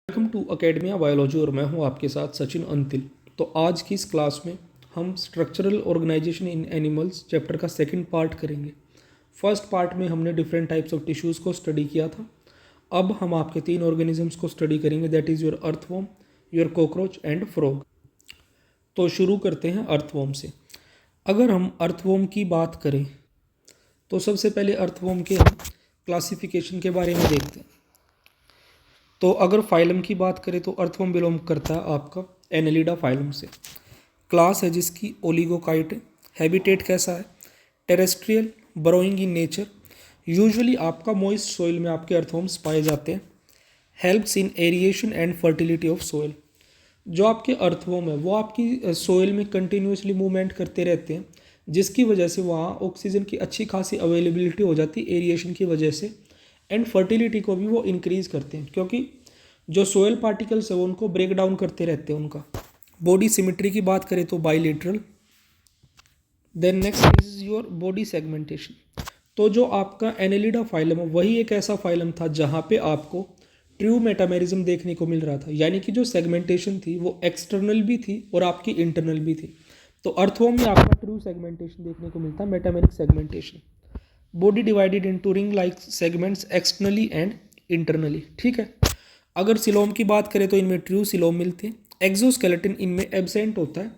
Welcome to academia biology और मैं हूं आपके साथ सचिन अंतिल। तो आज की इस क्लास में हम स्ट्रक्चरल ऑर्गेनाइजेशन इन एनिमल्स चैप्टर का सेकंड पार्ट करेंगे। फर्स्ट पार्ट में हमने डिफरेंट टाइप्स ऑफ टिश्यूज़ को स्टडी किया था। अब हम आपके 3 ऑर्गेनिजम्स को स्टडी करेंगे, that is your earthworm, your cockroach and frog. तो शुरू करते हैं अर्थवॉर्म से। अगर हम अर्थवॉर्म की बात करें तो सबसे पहले अर्थवॉर्म के हम क्लासिफिकेशन के बारे में देखते हैं। तो अगर फाइलम की बात करें तो अर्थवॉर्म बिलोंग करता है आपका एनेलिडा फाइलम से। क्लास है जिसकी ओलिगोकाइट है। हैबिटेट कैसा है? Terrestrial, burrowing in nature. Usually आपका मॉइस्ट सॉइल में आपके अर्थवॉर्म्स पाए जाते हैं। Helps in aeration and fertility of soil. जो आपके अर्थवॉर्म है वो आपकी सॉइल में कंटिन्यूसली मूवमेंट करते रहते हैं, जिसकी वजह से वहाँ ऑक्सीजन की अच्छी खासी अवेलेबिलिटी हो जाती है एरिएशन की वजह से। एंड फर्टिलिटी को भी वो इंक्रीज़ करते हैं, क्योंकि जो सोयल पार्टिकल्स है वो उनको ब्रेक डाउन करते रहते हैं उनका। बॉडी सिमेट्री की बात करें तो bilateral. Then next is your body segmentation. तो जो आपका एनेलिडा फाइलम है वही एक ऐसा फाइलम था जहाँ पे आपको ट्रू मेटामेरिज्म देखने को मिल रहा था, यानी कि जो सेगमेंटेशन थी वो एक्सटर्नल भी थी और आपकी इंटरनल भी थी। तो अर्थवॉर्म में आपका ट्रू सेगमेंटेशन देखने को मिलता है, metameric segmentation. Body divided into ring like segments externally and internally. ठीक है। अगर सिलोम की बात करें तो इनमें ट्रू सिलोम मिलते हैं। एक्सोस्केलेटन इनमें एब्सेंट होता है।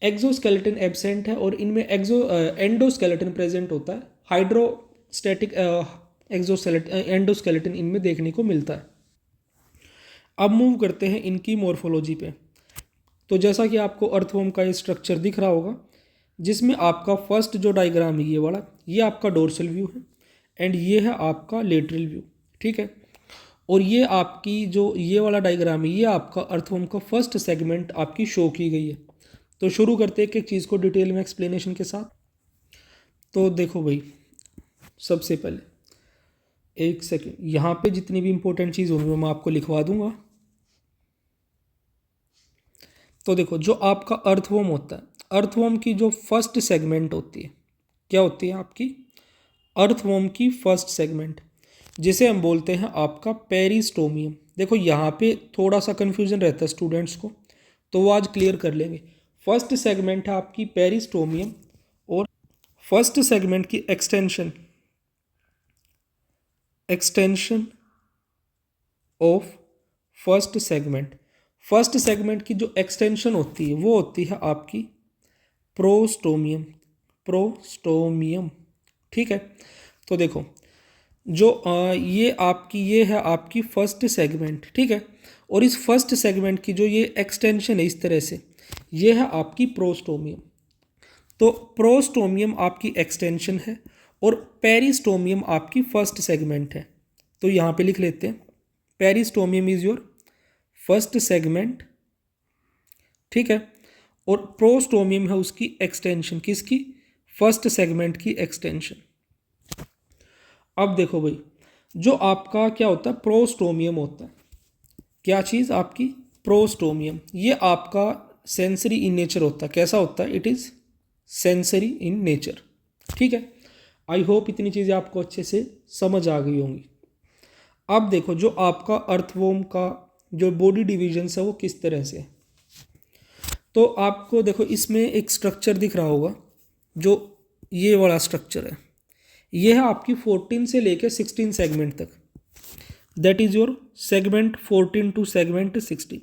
एक्सोस्केलेटन एब्सेंट है और इनमें एंडोस्केलेटन प्रेजेंट होता है। हाइड्रोस्टैटिक एंडोस्केलेटन इनमें देखने को मिलता है। अब मूव करते हैं इनकी मॉर्फोलॉजी पे। तो जैसा कि आपको अर्थवॉर्म का ये स्ट्रक्चर दिख रहा होगा, जिसमें आपका फर्स्ट जो डायग्राम है ये वाला, ये आपका डोर्सल व्यू है एंड ये है आपका लेटरल व्यू। ठीक है। और ये आपकी जो ये वाला डायग्राम है ये आपका अर्थवॉर्म का फर्स्ट सेगमेंट आपकी शो की गई है। तो शुरू करते हैं एक एक चीज़ को डिटेल में एक्सप्लेनेशन के साथ। तो देखो भाई, सबसे पहले एक सेकेंड, यहाँ पे जितनी भी इंपॉर्टेंट चीज़ होंगी वो मैं आपको लिखवा दूंगा। तो देखो, जो आपका अर्थवॉर्म होता है, अर्थवॉर्म की जो फर्स्ट सेगमेंट होती है, क्या होती है आपकी? अर्थवॉर्म की फर्स्ट सेगमेंट, जिसे हम बोलते हैं आपका पेरिस्टोमियम। देखो यहाँ पे थोड़ा सा कन्फ्यूजन रहता है स्टूडेंट्स को, तो वो आज क्लियर कर लेंगे। फर्स्ट सेगमेंट है आपकी पेरिस्टोमियम, और फर्स्ट सेगमेंट की एक्सटेंशन ऑफ फर्स्ट सेगमेंट की जो एक्सटेंशन होती है वो होती है आपकी प्रोस्टोमियम। ठीक है। तो देखो, जो ये है आपकी फर्स्ट सेगमेंट। ठीक है। और इस फर्स्ट सेगमेंट की जो ये एक्सटेंशन है इस तरह से, ये है आपकी प्रोस्टोमियम। तो प्रोस्टोमियम आपकी एक्सटेंशन है और पेरिस्टोमियम आपकी फर्स्ट सेगमेंट है। तो यहाँ पे लिख लेते हैं, peristomium is your first segment. ठीक है। और प्रोस्टोमियम है उसकी एक्सटेंशन, किसकी? फर्स्ट सेगमेंट की एक्सटेंशन। अब देखो भाई, जो आपका क्या होता है, प्रोस्टोमियम होता है। क्या चीज़ आपकी? प्रोस्टोमियम। ये आपका सेंसरी इन नेचर होता है। कैसा होता है? It is sensory in nature. ठीक है। आई होप इतनी चीज़ें आपको अच्छे से समझ आ गई होंगी। अब देखो, जो आपका अर्थवॉर्म का जो बॉडी डिविजन्स है वो किस तरह से है। तो आपको देखो इसमें एक स्ट्रक्चर दिख रहा होगा, जो ये वाला स्ट्रक्चर है, ये है आपकी 14 से लेकर 16 सेगमेंट तक। That is your segment 14 to segment 16।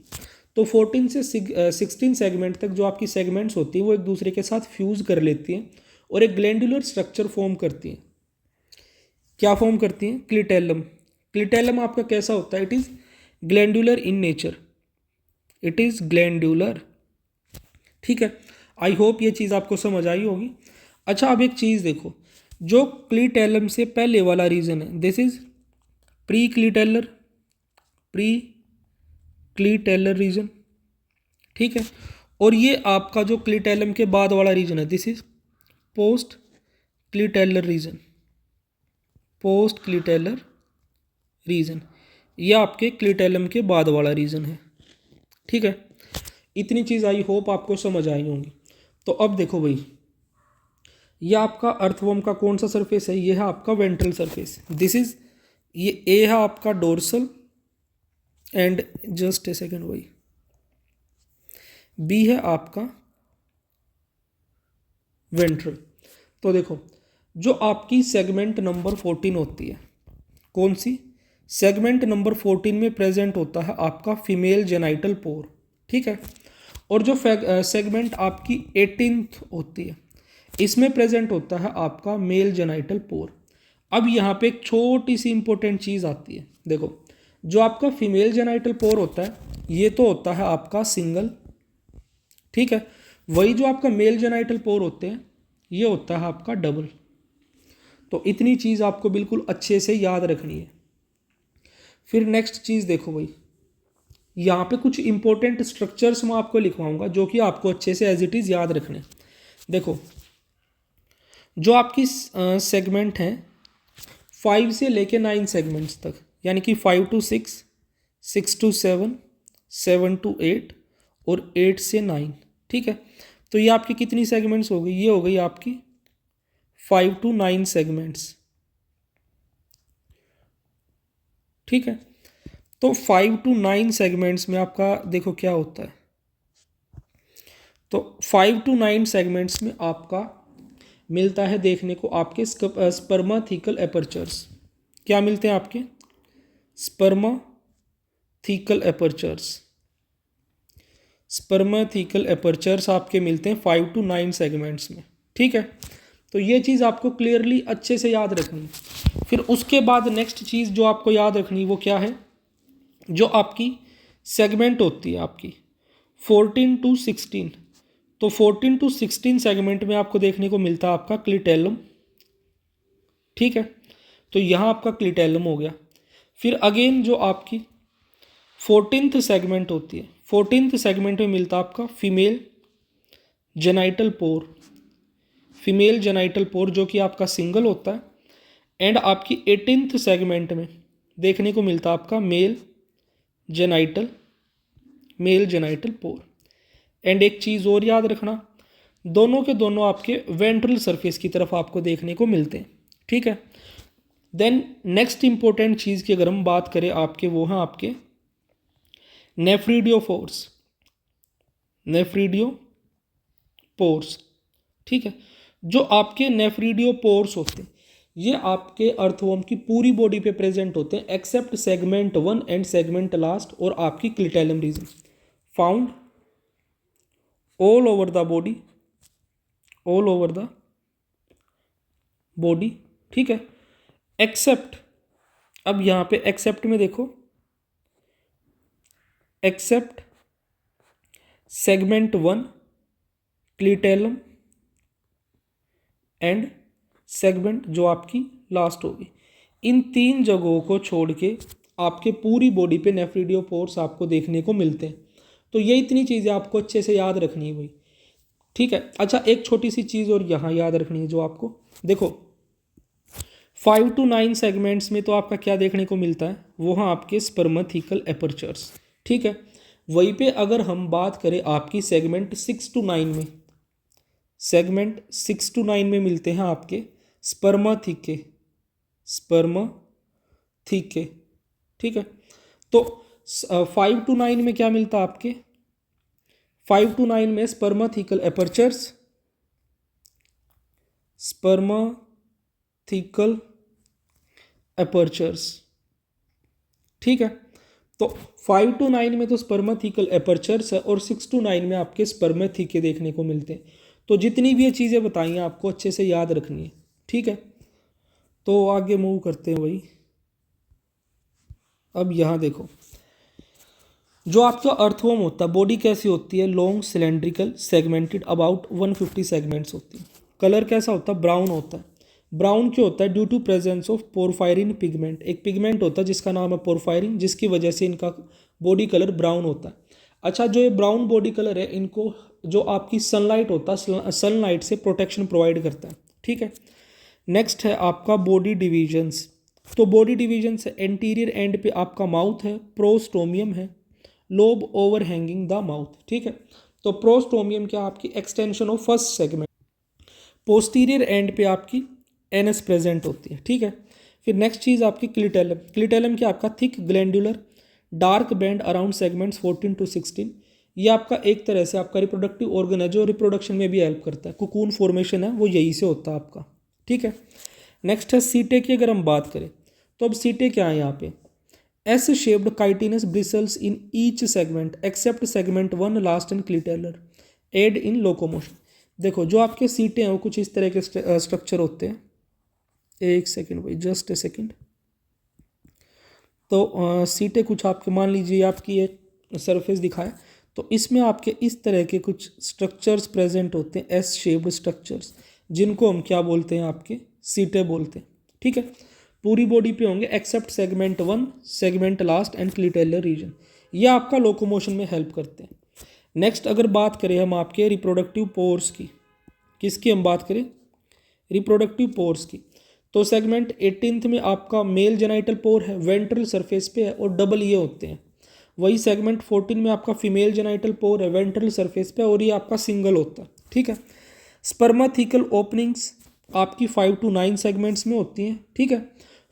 तो 14 से 16 सेगमेंट तक जो आपकी सेगमेंट्स होती हैं वो एक दूसरे के साथ फ्यूज़ कर लेती हैं और एक ग्लैंडुलर स्ट्रक्चर फॉर्म करती हैं। क्या फॉर्म करती हैं? क्लिटेलम। क्लिटेलम आपका कैसा होता है? It is glandular in nature. It is glandular. ठीक है। आई होप ये चीज़ आपको समझ आई होगी। अच्छा, अब एक चीज़ देखो, जो क्लिटेलम से पहले वाला रीजन है, दिस इज प्री क्लिटेलर रीजन। ठीक है। और ये आपका जो क्लिटेलम के बाद वाला रीजन है, दिस इज पोस्ट क्लिटेलर रीजन। ये आपके क्लिटेलम के बाद वाला रीजन है। ठीक है। इतनी चीज़ आई होप आपको समझ आई होंगी। तो अब देखो भाई, ये आपका अर्थवॉर्म का कौन सा सरफेस है? ये है आपका वेंट्रल सरफेस। दिस इज, ये ए है आपका dorsal and just a second वही बी है आपका वेंट्रल। तो देखो जो आपकी सेगमेंट नंबर 14 होती है, कौन सी? सेगमेंट नंबर 14 में प्रेजेंट होता है आपका फीमेल जेनाइटल पोर, ठीक है। और जो सेगमेंट आपकी 18th होती है, इसमें प्रेजेंट होता है आपका मेल जेनाइटल पोर। अब यहाँ पे एक छोटी सी इंपॉर्टेंट चीज़ आती है। देखो जो आपका फीमेल जेनाइटल पोर होता है ये तो होता है आपका सिंगल, ठीक है। वही जो आपका मेल जेनाइटल पोर होते हैं ये होता है आपका डबल। तो इतनी चीज़ आपको बिल्कुल अच्छे से याद रखनी है। फिर नेक्स्ट चीज़ देखो भाई, यहाँ पे कुछ इंपॉर्टेंट स्ट्रक्चर्स मैं आपको लिखवाऊंगा जो कि आपको अच्छे से एज इट इज़ याद रखने। देखो जो आपकी सेगमेंट हैं 5 से लेके 9 सेगमेंट्स तक, यानी कि 5 to 6, 6 to 7, 7 to 8 और 8 से 9, ठीक है। तो ये आपकी कितनी सेगमेंट्स हो गई? ये हो गई आपकी 5 to 9 सेगमेंट्स, ठीक है। तो 5 to 9 सेगमेंट्स में आपका देखो क्या होता है। तो 5 to 9 सेगमेंट्स में आपका मिलता है देखने को आपके स्पर्माथिकल एपर्चर्स। क्या मिलते हैं आपके? स्पर्माथिकल एपर्चर्स। स्पर्माथिकल एपर्चर्स आपके मिलते हैं 5 to 9 सेगमेंट्स में, ठीक है। तो ये चीज़ आपको क्लियरली अच्छे से याद रखनी है। फिर उसके बाद नेक्स्ट चीज़ जो आपको याद रखनी वो क्या है? जो आपकी सेगमेंट होती है आपकी 14 to 16, तो 14 to 16 सेगमेंट में आपको देखने को मिलता है आपका क्लिटेलम, ठीक है। तो यहाँ आपका क्लिटेलम हो गया। फिर अगेन जो आपकी 14th सेगमेंट होती है, 14th सेगमेंट में मिलता है आपका फीमेल जेनाइटल पोर। फीमेल जेनाइटल पोर जो कि आपका सिंगल होता है। एंड आपकी 18th सेगमेंट में देखने को मिलता है आपका मेल जेनाइटल पोर। एंड एक चीज़ और याद रखना, दोनों के दोनों आपके वेंट्रल सरफेस की तरफ आपको देखने को मिलते हैं, ठीक है। देन नेक्स्ट इंपॉर्टेंट चीज़ की अगर हम बात करें आपके, वो हैं आपके नेफ्रीडियोपोर्स, ठीक है। जो आपके नेफ्रीडियोपोर्स होते हैं ये आपके अर्थवर्म की पूरी बॉडी पे प्रेजेंट होते हैं except segment 1 and segment last और आपकी clitellum region, found all over the body, ठीक है। एक्सेप्ट, अब यहाँ पे एक्सेप्ट में देखो, except segment 1 clitellum and segment जो आपकी लास्ट होगी, इन 3 जगहों को छोड़ के आपके पूरी बॉडी पे नेफ्रीडियोपोर्स आपको देखने को मिलते हैं। तो ये इतनी चीज़ें आपको अच्छे से याद रखनी है भाई, ठीक है। अच्छा एक छोटी सी चीज़ और यहाँ याद रखनी है जो आपको, देखो 5 to 9 सेगमेंट्स में तो आपका क्या देखने को मिलता है, वो हैं आपके स्पर्माथिकल एपर्चर्स, ठीक है। वहीं पे अगर हम बात करें आपकी सेगमेंट 6 to 9 में, सेगमेंट 6 to 9 में मिलते हैं आपके स्पर्माथिके, ठीक है। तो 5 to 9 में क्या मिलता है आपके? 5 to 9 में स्पर्माथिकल एपर्चर्स, ठीक है। तो 5 to 9 में तो स्पर्माथिकल एपर्चर्स है और 6 to 9 में आपके स्पर्माथिके देखने को मिलते हैं। तो जितनी भी ये चीज़ें बताई हैं आपको अच्छे से याद रखनी है, ठीक है। तो आगे मूव करते हैं भाई। अब यहाँ देखो जो आपका अर्थवर्म होता है बॉडी कैसी होती है? Long cylindrical segmented about 150 segments होती है। कलर कैसा होता है? ब्राउन होता है। ब्राउन क्यों होता है? Due to presence of porphyrin pigment, एक पिगमेंट होता है जिसका नाम है पोरफायरिन, जिसकी वजह से इनका बॉडी कलर ब्राउन होता है। अच्छा जो ये ब्राउन बॉडी कलर है इनको जो आपकी सनलाइट होता है सनलाइट से प्रोटेक्शन प्रोवाइड करता है, ठीक है। नेक्स्ट है आपका बॉडी डिविजन्स। तो बॉडी डिविजन्स एंटीरियर एंड पे आपका माउथ है, प्रोस्टोमियम है, lobe over hanging the mouth, ठीक है। तो प्रोस्टोमियम क्या आपकी extension of first segment, posterior and पे आपकी एनस प्रेजेंट होती है, ठीक है। फिर नेक्स्ट चीज़ आपकी क्लिटेलम। क्लिटेलम क्या आपका thick glandular dark band around segments 14 to 16, ये आपका एक तरह से आपका रिप्रोडक्टिव ऑर्गन है जो रिप्रोडक्शन में भी हेल्प करता है। कुकून फॉर्मेशन है वो यही से होता है आपका, ठीक है। नेक्स्ट है सीटे की अगर हम बात करें तो अब सीटे क्या है यहाँ पे, S shaped chitinous bristles in each segment except segment 1 last and clitellar aid in locomotion. देखो जो आपके सीटे हैं वो कुछ इस तरह के स्ट्रक्चर होते हैं। एक सेकेंड भाई, जस्ट ए सेकेंड। तो सीटें कुछ आपके, मान लीजिए आपकी एक सरफेस दिखाए तो इसमें आपके इस तरह के कुछ स्ट्रक्चर्स प्रेजेंट होते हैं, एस शेप्ड स्ट्रक्चर्स, जिनको हम क्या बोलते हैं, आपके सीटें बोलते हैं, ठीक है। पूरी बॉडी पे होंगे except segment 1, segment last and clitellar region, ये आपका लोकोमोशन में हेल्प करते हैं। नेक्स्ट अगर बात करें हम आपके रिप्रोडक्टिव पोर्स की, किसकी हम बात करें, रिप्रोडक्टिव पोर्स की, तो सेगमेंट 18th में आपका मेल जेनाइटल पोर है, वेंट्रल सरफेस पे है और डबल ये होते हैं। वही सेगमेंट 14 में आपका फीमेल जेनाइटल पोर है, वेंट्रल सरफेस पे और ये आपका सिंगल होता है, ठीक है। स्पर्माथिकल ओपनिंग्स आपकी 5 to 9 सेगमेंट्स में होती हैं, ठीक है।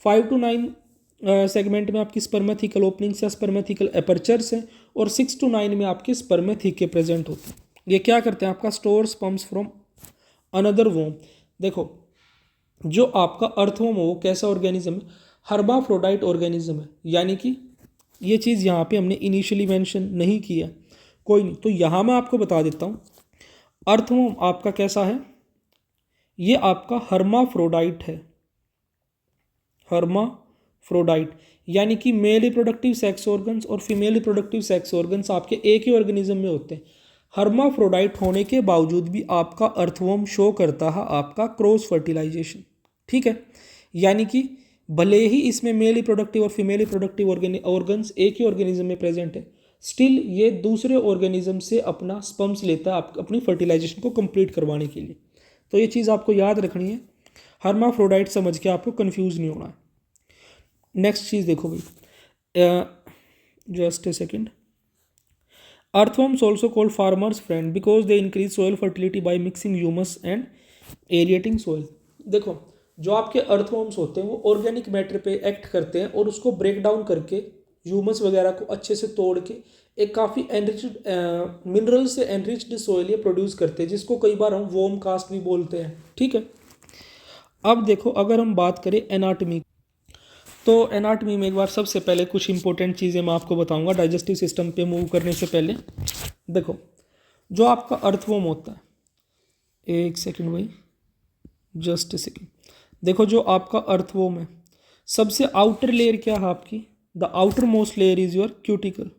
5 to 9 सेगमेंट में आपकी स्पर्माथिकल ओपनिंग्स या स्पर्माथिकल एपर्चर्स हैं और 6 to 9 में आपके स्पर्मेथिके प्रेजेंट होते हैं। ये क्या करते हैं, आपका स्टोर स्पर्म्स फ्रॉम अनदर वोम। देखो जो आपका अर्थवोम हो वो कैसा ऑर्गेनिज्म है, हर्माफ्रोडाइट ऑर्गेनिज्म है, यानी कि ये चीज़ यहाँ पे हमने इनिशियली मेंशन नहीं किया, कोई नहीं, तो यहाँ मैं आपको बता देता हूँ। अर्थवोम आपका कैसा है, ये आपका हर्माफ्रोडाइट है, हर्माफ्रोडाइट, यानी कि मेल रिप्रोडक्टिव सेक्स ऑर्गन्स और फीमेल रिप्रोडक्टिव सेक्स ऑर्गन्स आपके एक ही ऑर्गेनिज्म में होते हैं। हर्माफ्रोडाइट होने के बावजूद भी आपका अर्थवॉर्म शो करता है आपका क्रॉस फर्टिलाइजेशन, ठीक है। यानी कि भले ही इसमें मेल रिप्रोडक्टिव और फीमेल रिप्रोडक्टिव ऑर्गन्स एक ही ऑर्गेनिज्म में प्रेजेंट है, स्टिल ये दूसरे ऑर्गेनिज्म से अपना स्पर्म्स लेता है अपनी फर्टिलाइजेशन को कंप्लीट करवाने के लिए। तो ये चीज़ आपको याद रखनी है, हर्माफ्रोडाइट समझ के आपको कंफ्यूज नहीं होना है। नेक्स्ट चीज़ देखो भाई, just a second. Earthworms also called farmer's friend because they increase soil fertility by mixing humus and aerating soil। देखो जो आपके अर्थवॉर्म्स होते हैं वो ऑर्गेनिक मैटर पे एक्ट करते हैं और उसको ब्रेक डाउन करके ह्यूमस वगैरह को अच्छे से तोड़ के एक काफ़ी एनरिच्ड मिनरल से एनरिच्ड सोइल ये प्रोड्यूस करते हैं, जिसको कई बार हम वोम कास्ट भी बोलते हैं, ठीक है। अब देखो अगर हम बात करें एनाटमी, तो एनाटमी में एक बार सबसे पहले कुछ इंपॉर्टेंट चीज़ें मैं आपको बताऊंगा डाइजेस्टिव सिस्टम पे मूव करने से पहले। देखो जो आपका अर्थवॉर्म होता है, एक सेकंड भाई, जस्ट ए सेकंड। देखो जो आपका अर्थवॉर्म है, सबसे आउटर लेयर क्या है आपकी, the outer most layer is your cuticle,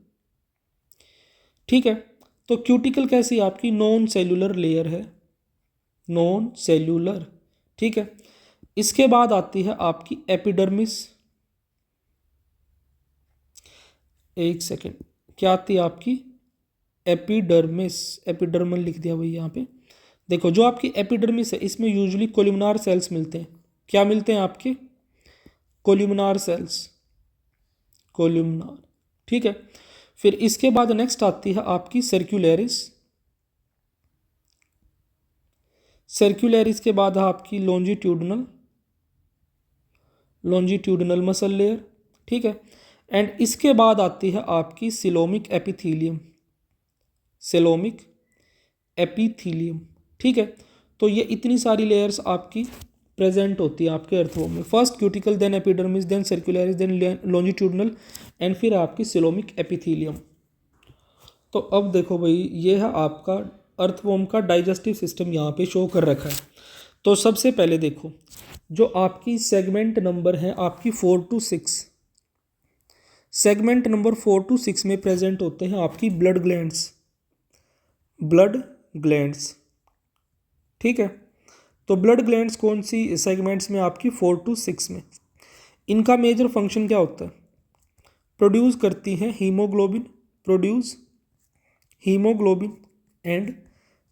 ठीक है। तो क्यूटिकल कैसी आपकी नॉन सेल्यूलर लेयर है, नॉन सेल्यूलर, ठीक है। इसके बाद आती है आपकी एपिडर्मिस, एक सेकेंड, क्या आती है आपकी एपिडर्मिस, एपिडर्मल लिख दिया भाई यहाँ पे। देखो जो आपकी एपिडर्मिस है इसमें यूजुअली कोल्यूमिनार सेल्स मिलते हैं, क्या मिलते हैं आपके, कोल्यूमिनार सेल्स, कोल्यूमिनार, ठीक है। फिर इसके बाद नेक्स्ट आती है आपकी सर्कुलरिस, सर्कुलरिस के बाद है आपकी लॉन्जिट्यूडनल, लॉन्जिट्यूडनल मसल लेयर, ठीक है। एंड इसके बाद आती है आपकी सिलोमिक एपिथीलियम, सिलोमिक एपिथीलियम, ठीक है। तो ये इतनी सारी लेयर्स आपकी प्रेजेंट होती है आपके अर्थवॉर्म में, first cuticle, then epidermis, then circularis, then longitudinal and फिर आपकी सिलोमिक एपिथीलियम। तो अब देखो भाई ये है आपका अर्थवॉर्म का डाइजेस्टिव सिस्टम यहाँ पे शो कर रखा है। तो सबसे पहले देखो जो आपकी सेगमेंट नंबर है आपकी 4 to 6, सेगमेंट नंबर 4 to 6 में प्रेजेंट होते हैं आपकी ब्लड ग्लैंड्स, ब्लड ग्लैंड्स, ठीक है। तो ब्लड ग्लैंड्स कौन सी सेगमेंट्स में आपकी 4 to 6 में, इनका मेजर फंक्शन क्या होता है, प्रोड्यूस करती हैं haemoglobin, produce haemoglobin and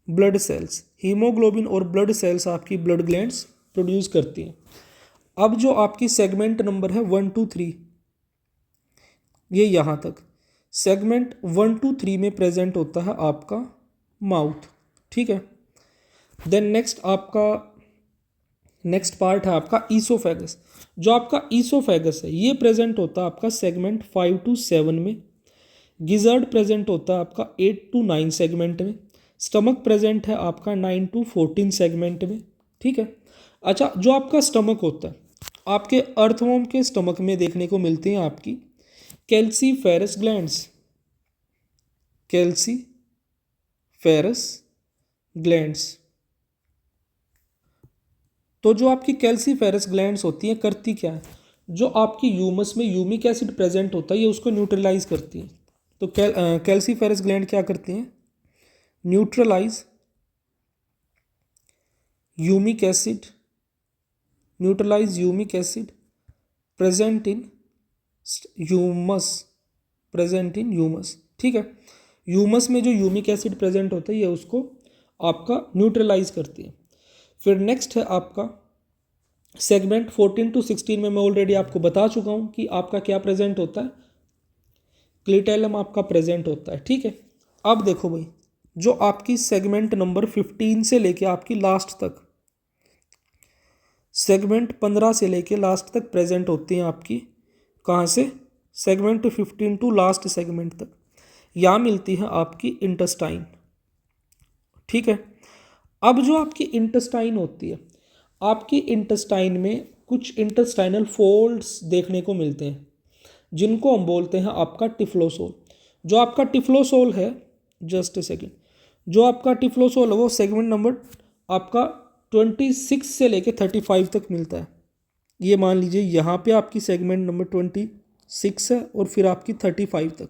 blood cells, haemoglobin और ब्लड सेल्स आपकी ब्लड ग्लैंड्स प्रोड्यूस करती हैं। अब जो आपकी सेगमेंट नंबर है 1 to 3, ये यहाँ तक सेगमेंट 1 to 3 में प्रेजेंट होता है आपका माउथ, ठीक है। देन नेक्स्ट आपका नेक्स्ट पार्ट है आपका ईसोफेगस। जो आपका ईसोफेगस है ये प्रेजेंट होता है आपका सेगमेंट 5 to 7 में। गिजर्ड प्रेजेंट होता है आपका 8 to 9 सेगमेंट में। स्टमक प्रेजेंट है आपका 9 to 14 सेगमेंट में। ठीक है। अच्छा, जो आपका स्टमक होता है, आपके अर्थवॉर्म के स्टमक में देखने को मिलती हैं आपकी कैल्सीफेरस ग्लैंड्स। Calciferous glands. तो जो आपकी कैल्सीफेरस ग्लैंड्स होती हैं करती क्या है, जो आपकी यूमस में यूमिक एसिड प्रेजेंट होता है ये उसको न्यूट्रलाइज करती है। तो कैल्सीफेरस ग्लैंड क्या करती हैं, neutralise humic acid, neutralise humic acid present in humus, present in humus. ठीक है। ह्यूमस में जो यूमिक एसिड प्रेजेंट होता है ये उसको आपका न्यूट्रलाइज करती है। फिर नेक्स्ट है आपका सेगमेंट 14 to 16 में मैं ऑलरेडी आपको बता चुका हूँ कि आपका क्या प्रेजेंट होता है, क्लिटेलम आपका प्रेजेंट होता है। ठीक है। अब देखो भाई, जो आपकी सेगमेंट नंबर 15 से लेके आपकी लास्ट तक, सेगमेंट 15 से लेके लास्ट तक प्रेजेंट होती हैं आपकी, कहाँ से, सेगमेंट 15 टू लास्ट सेगमेंट तक, यहाँ मिलती है आपकी इंटेस्टाइन। ठीक है। अब जो आपकी इंटेस्टाइन होती है, आपकी इंटेस्टाइन में कुछ इंटेस्टाइनल फोल्ड्स देखने को मिलते हैं जिनको हम बोलते हैं आपका टिफ्लोसोल। जो आपका टिफ्लोसोल है, जस्ट ए सेकेंड, जो आपका टिफ्लोसोल है वो सेगमेंट नंबर आपका 26 से लेके 35 तक मिलता है। ये मान लीजिए यहाँ पे आपकी सेगमेंट नंबर 26 है और फिर आपकी 35 तक।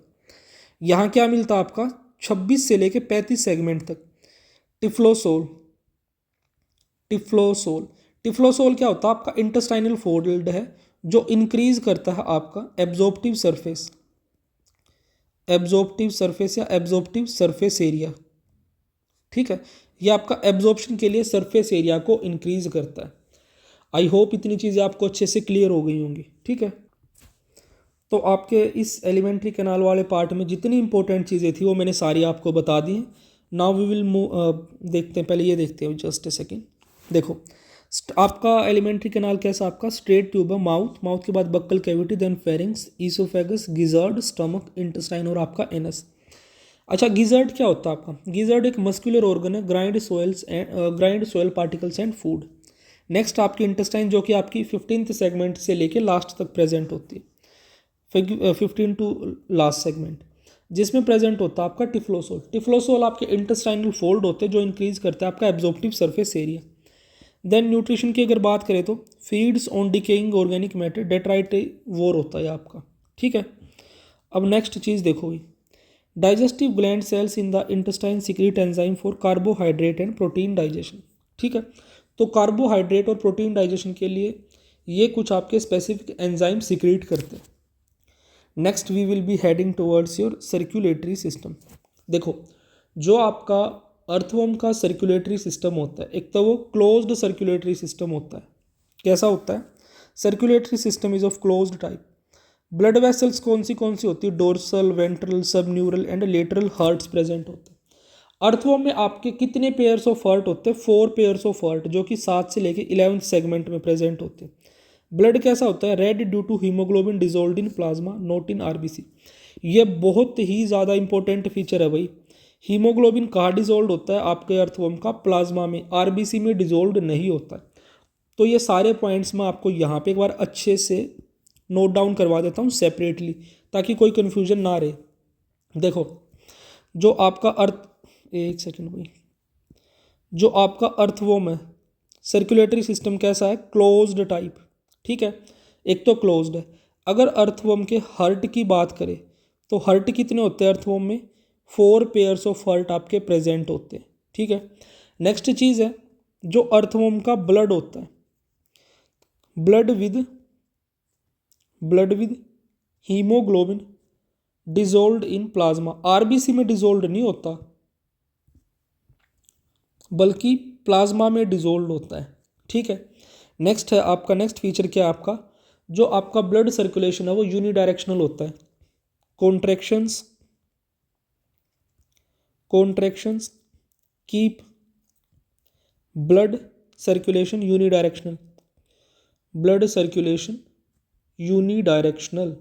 यहाँ क्या मिलता है आपका 26 से लेके 35 सेगमेंट तक टिफ्लोसोल। टिफ्लोसोल, टिफ्लोसोल क्या होता है, आपका इंटेस्टाइनल फोल्ड है जो इंक्रीज करता है आपका एब्जॉर्प्टिव सरफेस, एब्जॉर्प्टिव सरफेस या एब्जॉर्प्टिव सरफेस एरिया। ठीक है। ये आपका एब्जॉर्प्शन के लिए सरफेस एरिया को इंक्रीज करता है। आई होप इतनी चीज़ें आपको अच्छे से क्लियर हो गई होंगी। ठीक है। तो आपके इस एलिमेंट्री कैनाल वाले पार्ट में जितनी इंपॉर्टेंट चीज़ें थी वो मैंने सारी आपको बता दी हैं। नाउ वी विल देखते हैं, पहले ये देखते हैं, जस्ट ए सेकेंड। देखो, आपका एलिमेंट्री कैनाल कैसा, आपका स्ट्रेट ट्यूब है, माउथ, माउथ के बाद buccal cavity, then pharynx, oesophagus, gizzard, stomach, intestine और आपका एनस। अच्छा, गिजर्ड क्या होता है आपका, गिजर्ड एक मस्कुलर ऑर्गन है, grind soil particles and food. Next आपकी इंटेस्टाइन जो कि आपकी 15th सेगमेंट से लेके लास्ट तक प्रेजेंट होती है, 15 टू लास्ट सेगमेंट, जिसमें प्रेजेंट होता है आपका टिफ्लोसोल। टिफ्लोसोल आपके इंटेस्टाइनल फोल्ड होते हैं जो इंक्रीज करता है आपका absorptive surface area. Then nutrition की अगर बात करें तो feeds on decaying organic matter, detritivore होता है आपका। ठीक है। अब नेक्स्ट चीज़ देखो, digestive gland cells in the intestine secrete enzyme for carbohydrate and protein digestion. ठीक है। तो कार्बोहाइड्रेट और प्रोटीन डाइजेशन के लिए ये कुछ आपके स्पेसिफिक एंजाइम सीक्रेट करते हैं। Next we will be heading towards your circulatory system. देखो, जो आपका अर्थवर्म का सर्कुलेटरी सिस्टम होता है, एक तो वो क्लोज्ड सर्कुलेटरी सिस्टम होता है। कैसा होता है, circulatory system is of closed type. Blood vessels कौन सी होती है, डोर्सल, वेंट्रल, सब neural and lateral hearts present होते हैं। अर्थवर्म में आपके कितने पेयर्स ऑफ हार्ट होते हैं, 4 पेयर्स ऑफ हार्ट, जो कि 7 से लेके 11th सेगमेंट में प्रेजेंट होते हैं। ब्लड कैसा होता है, red due to haemoglobin dissolve in plasma not in RBC. ये बहुत ही ज़्यादा इंपॉर्टेंट फीचर है भाई। हीमोग्लोबिन कहाँ डिजोल्व होता है, आपके अर्थवर्म का प्लाज्मा में, आरबीसी में डिजोल्व नहीं होता है। तो ये सारे पॉइंट्स मैं आपको यहाँ पे एक बार अच्छे से नोट डाउन करवा देता हूँ सेपरेटली, ताकि कोई कन्फ्यूजन ना रहे। देखो, जो आपका एक सेकेंड भाई, जो आपका अर्थवर्म है, सर्कुलेटरी सिस्टम कैसा है, क्लोज्ड टाइप। ठीक है। एक तो क्लोज्ड है। अगर अर्थवर्म के हार्ट की बात करें तो हार्ट कितने होते हैं अर्थवर्म में, 4 पेयर्स ऑफ हार्ट आपके प्रेजेंट होते हैं। ठीक है। नेक्स्ट चीज़ है, जो अर्थवर्म का ब्लड होता है, blood with haemoglobin dissolved in plasma, RBC में डिजोल्व्ड नहीं होता बल्कि प्लाज्मा में डिजोल्व होता है। ठीक है। नेक्स्ट है आपका, नेक्स्ट फीचर क्या है आपका, जो आपका ब्लड सर्कुलेशन है वो यूनिडायरेक्शनल होता है। Contractions keep blood circulation unidirectional. Blood circulation unidirectional,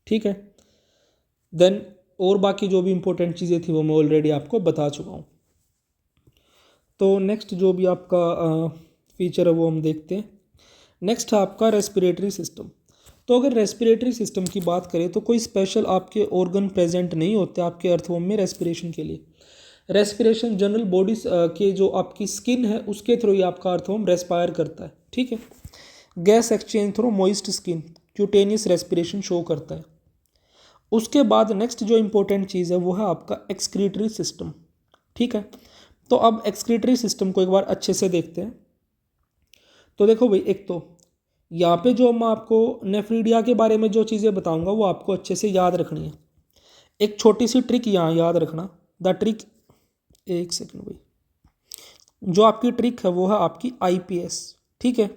ठीक है। देन और बाकी जो भी इंपॉर्टेंट चीज़ें थी वो मैं ऑलरेडी आपको बता चुका हूँ। तो नेक्स्ट जो भी आपका फीचर है वो हम देखते हैं। नेक्स्ट है आपका रेस्पिरेटरी सिस्टम। तो अगर रेस्पिरेटरी सिस्टम की बात करें तो कोई स्पेशल आपके ऑर्गन प्रेजेंट नहीं होते आपके अर्थवॉर्म में रेस्पिरेशन के लिए। रेस्पिरेशन जनरल बॉडी के जो आपकी स्किन है उसके थ्रू ही आपका अर्थवॉर्म रेस्पायर करता है, ठीक है। Gas exchange through moist skin cutaneous respiration show करता है। उसके बाद नेक्स्ट जो इंपॉर्टेंट चीज़ है वो है आपका एक्सक्रीटरी सिस्टम, ठीक है। तो अब एक्सक्रीटरी सिस्टम को एक बार अच्छे से देखते हैं। तो देखो भाई, एक तो यहाँ पे जो मैं आपको नेफ्रीडिया के बारे में जो चीज़ें बताऊंगा वो आपको अच्छे से याद रखनी है। एक छोटी सी ट्रिक यहाँ याद रखना, द ट्रिक, एक सेकंड भाई, जो आपकी ट्रिक है वो है आपकी आईपीएस, ठीक है।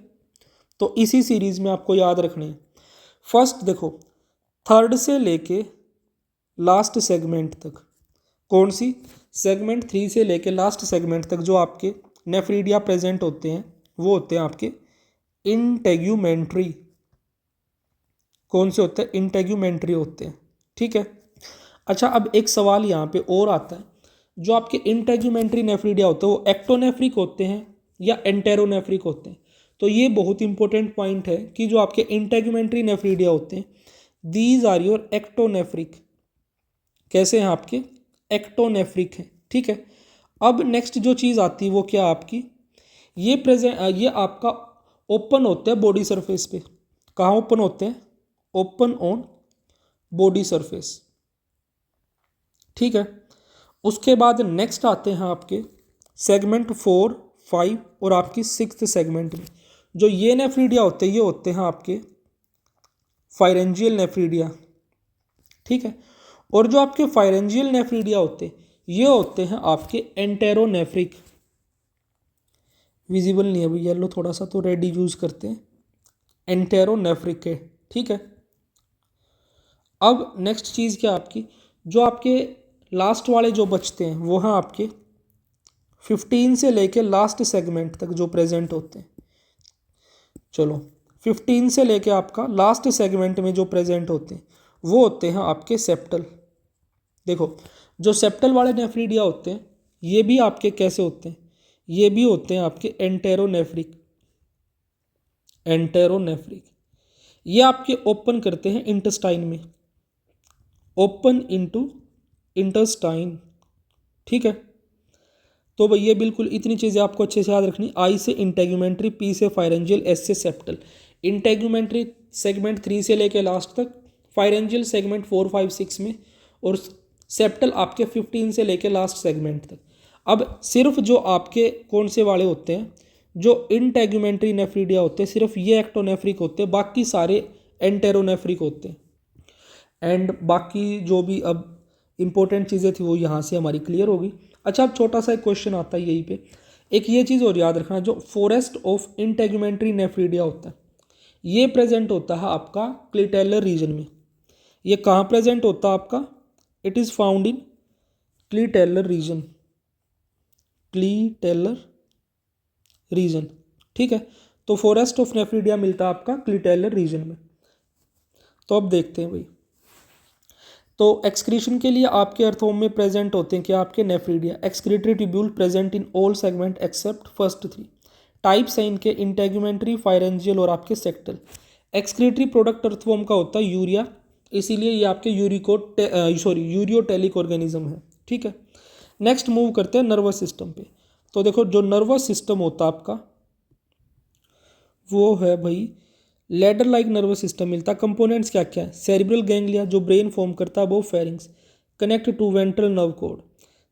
तो इसी सीरीज में आपको याद रखनी है। फर्स्ट देखो, थर्ड से लेके लास्ट सेगमेंट तक, कौन सी, सेगमेंट 3 से लेके लास्ट सेगमेंट तक जो आपके नेफ्रीडिया प्रेजेंट होते हैं वो होते हैं आपके इंटेग्यूमेंट्री। कौन से होते हैं, इंटेग्यूमेंट्री होते हैं, ठीक है। अच्छा, अब एक सवाल यहाँ पे और आता है, जो आपके इंटेग्यूमेंट्री नेफ्रीडिया होते हैं वो एक्टोनेफ्रिक होते हैं या एंटेरोनेफ्रिक होते हैं। तो ये बहुत इंपॉर्टेंट पॉइंट है कि जो आपके इंटेग्यूमेंट्री नेफ्रीडिया होते हैं दीज आर योर एक्टोनेफ्रिक। कैसे हैं आपके, एक्टोनेफ्रिक है, ठीक है। अब नेक्स्ट जो चीज़ आती है वो क्या आपकी, ये आपका ओपन होते हैं बॉडी सरफेस पे। कहाँ ओपन होते हैं, ओपन ऑन बॉडी सरफेस, ठीक है। उसके बाद नेक्स्ट आते हैं आपके सेगमेंट 4, 5 और आपकी 6th सेगमेंट में। जो ये नेफ्रीडिया होते हैं ये होते हैं आपके फायरेंजियल नेफ्रीडिया, ठीक है। और जो आपके फायरेंजियल नेफ्रीडिया होते हैं ये होते हैं आपके एंटेरोनेफ्रिक। विजिबल नहीं है भाई येलो, थोड़ा सा तो रेड यूज करते हैं, एंटेरोनेफ्रिक है, ठीक है। अब नेक्स्ट चीज़ क्या आपकी, जो आपके लास्ट वाले जो बचते हैं वो हैं आपके 15 से लेके लास्ट सेगमेंट तक जो प्रेजेंट होते हैं। चलो 15 से लेके आपका लास्ट सेगमेंट में जो प्रेजेंट होते हैं वो होते हैं आपके सेप्टल। देखो, जो सेप्टल वाले नेफ्रीडिया होते हैं ये भी आपके कैसे होते हैं, ये भी होते हैं आपके एंटेरोनेफ्रिक। एंटेरोनेफ्रिक ये आपके ओपन करते हैं इंटेस्टाइन में, ओपन इनटू इंटेस्टाइन, ठीक है। तो भाई ये बिल्कुल इतनी चीज़ें आपको अच्छे से याद रखनी। आई से इंटेग्यूमेंट्री, पी से फायरेंजियल, एस से सेप्टल। इंटेग्यूमेंट्री सेगमेंट 3 से लेके लास्ट तक, फायरेंजियल सेगमेंट 4, 5, 6 में, और सेप्टल आपके 15 से लेके लास्ट सेगमेंट तक। अब सिर्फ जो आपके कौन से वाले होते हैं, जो इंटेग्यूमेंट्री नेफ्रीडिया होते हैं सिर्फ ये एक्टोनेफ्रिक होते हैं, बाकी सारे एंटेरोनेफ्रिक होते हैं। एंड बाकी जो भी अब इंपॉर्टेंट चीज़ें थी वो यहाँ से हमारी क्लियर होगी। अच्छा, अब छोटा सा एक क्वेश्चन आता है यहीं पे, एक ये चीज़ और याद रखना, जो फॉरेस्ट ऑफ इंटेग्यूमेंट्री नेफ्रीडिया होता है ये प्रेजेंट होता है आपका क्लिटेलर रीजन में। ये कहाँ प्रेजेंट होता है आपका, it is found in clitellar region, clitellar region, ठीक है। तो फॉरेस्ट ऑफ नेफ्रीडिया मिलता है आपका क्लिटेलर रीजन में। तो अब देखते हैं भाई, तो एक्सक्रीशन के लिए आपके अर्थोम में प्रेजेंट होते हैं क्या, आपके nephridia excretory tubule present in all segment accept first 3 types हैं इनके, इंटेग्यूमेंट्री, फायरेंजियल और आपके सेक्टल। एक्सक्रीटरी प्रोडक्ट अर्थवॉर्म का होता है यूरिया, इसीलिए ये आपके यूरियोटेलिक ऑर्गेनिज्म है, ठीक है। नेक्स्ट मूव करते हैं नर्वस सिस्टम पे। तो देखो, जो नर्वस सिस्टम होता है आपका वो है भाई लेडर लाइक नर्वस सिस्टम मिलता है। कंपोनेंट्स क्या क्या है, सेरिब्रल गैंग्लिया जो ब्रेन फॉर्म करता है वो pharynx, connect to ventral nerve cord.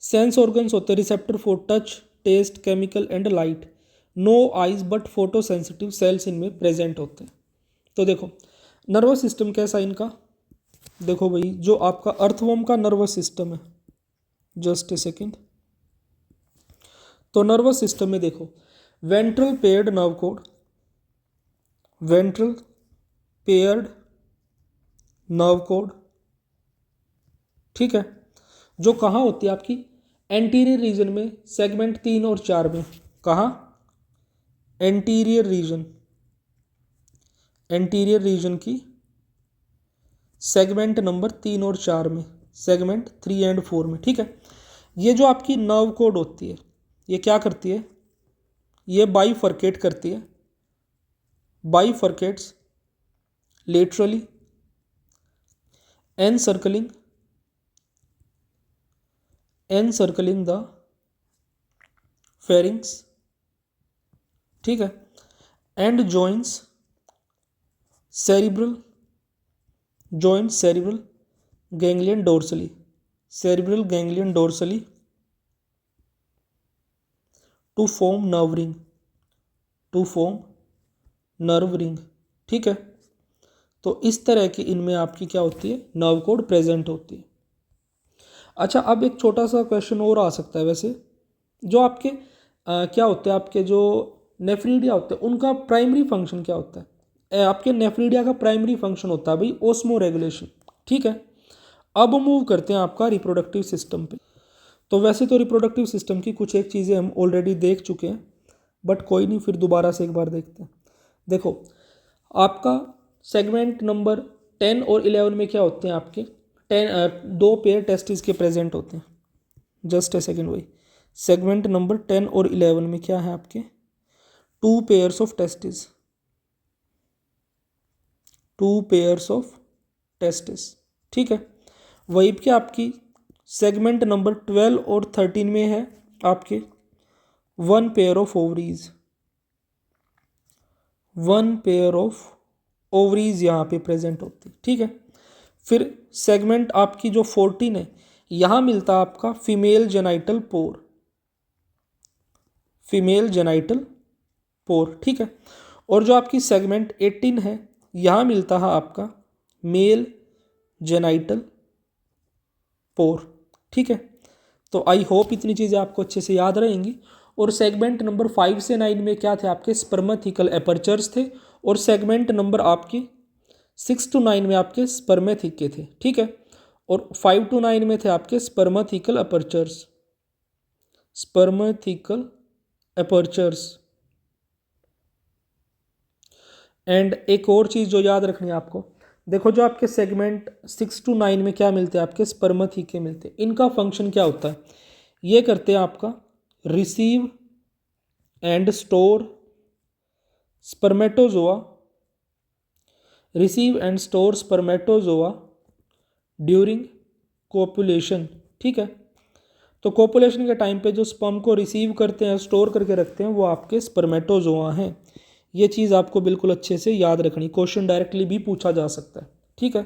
Sense organs होते हैं receptor for touch, taste, chemical and light. No eyes but photo sensitive cells इनमें प्रेजेंट होते हैं। तो देखो नर्वस सिस्टम कैसा इनका, देखो भाई जो आपका अर्थवॉर्म का नर्वस सिस्टम है, जस्ट ए सेकेंड। तो नर्वस सिस्टम में देखो ventral paired nerve code, ventral paired nerve code, ठीक है, जो कहाँ होती है आपकी एंटीरियर रीजन में, सेगमेंट 3 और 4 में। कहाँ, एंटीरियर रीजन की सेगमेंट नंबर 3 और 4 में, सेगमेंट 3 एंड 4 में, ठीक है। ये जो आपकी नर्व कोड होती है, ये क्या करती है, ये बाइफरकेट करती है, बाइफरकेट्स लेटरली encircling द pharynx, ठीक है, and joins cerebral ganglion dorsally, cerebral ganglion dorsally to form nerve ring, ठीक है। तो इस तरह की इनमें आपकी क्या होती है, नर्व कोड प्रेजेंट होती है। अच्छा, अब एक छोटा सा क्वेश्चन और आ सकता है वैसे, जो आपके क्या होते हैं, आपके जो नेफ्रीडिया होते हैं उनका प्राइमरी फंक्शन क्या होता है? आपके नेफ्रीडिया का प्राइमरी फंक्शन होता है भाई ओस्मो रेगुलेशन, ठीक है। अब मूव करते हैं आपका रिप्रोडक्टिव सिस्टम पे। तो वैसे तो रिप्रोडक्टिव सिस्टम की कुछ एक चीज़ें हम ऑलरेडी देख चुके हैं, बट कोई नहीं, फिर दोबारा से एक बार देखते हैं। देखो, आपका सेगमेंट नंबर 10 और 11 में क्या होते हैं, आपके 2 पेयर टेस्टिस के प्रेजेंट होते हैं। जस्ट ए सेकेंड भाई, सेगमेंट नंबर 10 और 11 में क्या है आपके, 2 पेयर्स ऑफ टेस्टिस, ठीक है। वही क्या आपकी सेगमेंट नंबर 12 और 13 में है आपके 1 पेयर ऑफ ओवरीज यहाँ पे प्रेजेंट होती है, ठीक है। फिर सेगमेंट आपकी जो 14 है, यहाँ मिलता है आपका फीमेल जेनाइटल पोर, ठीक है। और जो आपकी सेगमेंट 18 है, यहाँ मिलता है आपका मेल जेनाइटल पोर, ठीक है। तो आई होप इतनी चीज़ें आपको अच्छे से याद रहेंगी। और सेगमेंट नंबर 5 से 9 में क्या थे, आपके स्पर्मेथिकल एपर्चर्स थे, और सेगमेंट नंबर आपके 6 to 9 में आपके स्पर्मेथिके थे, ठीक है। और 5 to 9 में थे आपके स्पर्मेथिकल एपर्चर्स। एंड एक और चीज़ जो याद रखनी है आपको, देखो जो आपके सेगमेंट 6 to 9 में क्या मिलते हैं, आपके स्पर्मेथिके मिलते हैं। इनका फंक्शन क्या होता है, ये करते हैं आपका receive and store spermatozoa during copulation, ठीक है। तो कोपुलेशन के टाइम पे जो स्पर्म को रिसीव करते हैं, स्टोर करके रखते हैं, वो आपके स्पर्मेटोजोआ हैं। ये चीज़ आपको बिल्कुल अच्छे से याद रखनी, क्वेश्चन डायरेक्टली भी पूछा जा सकता है, ठीक है।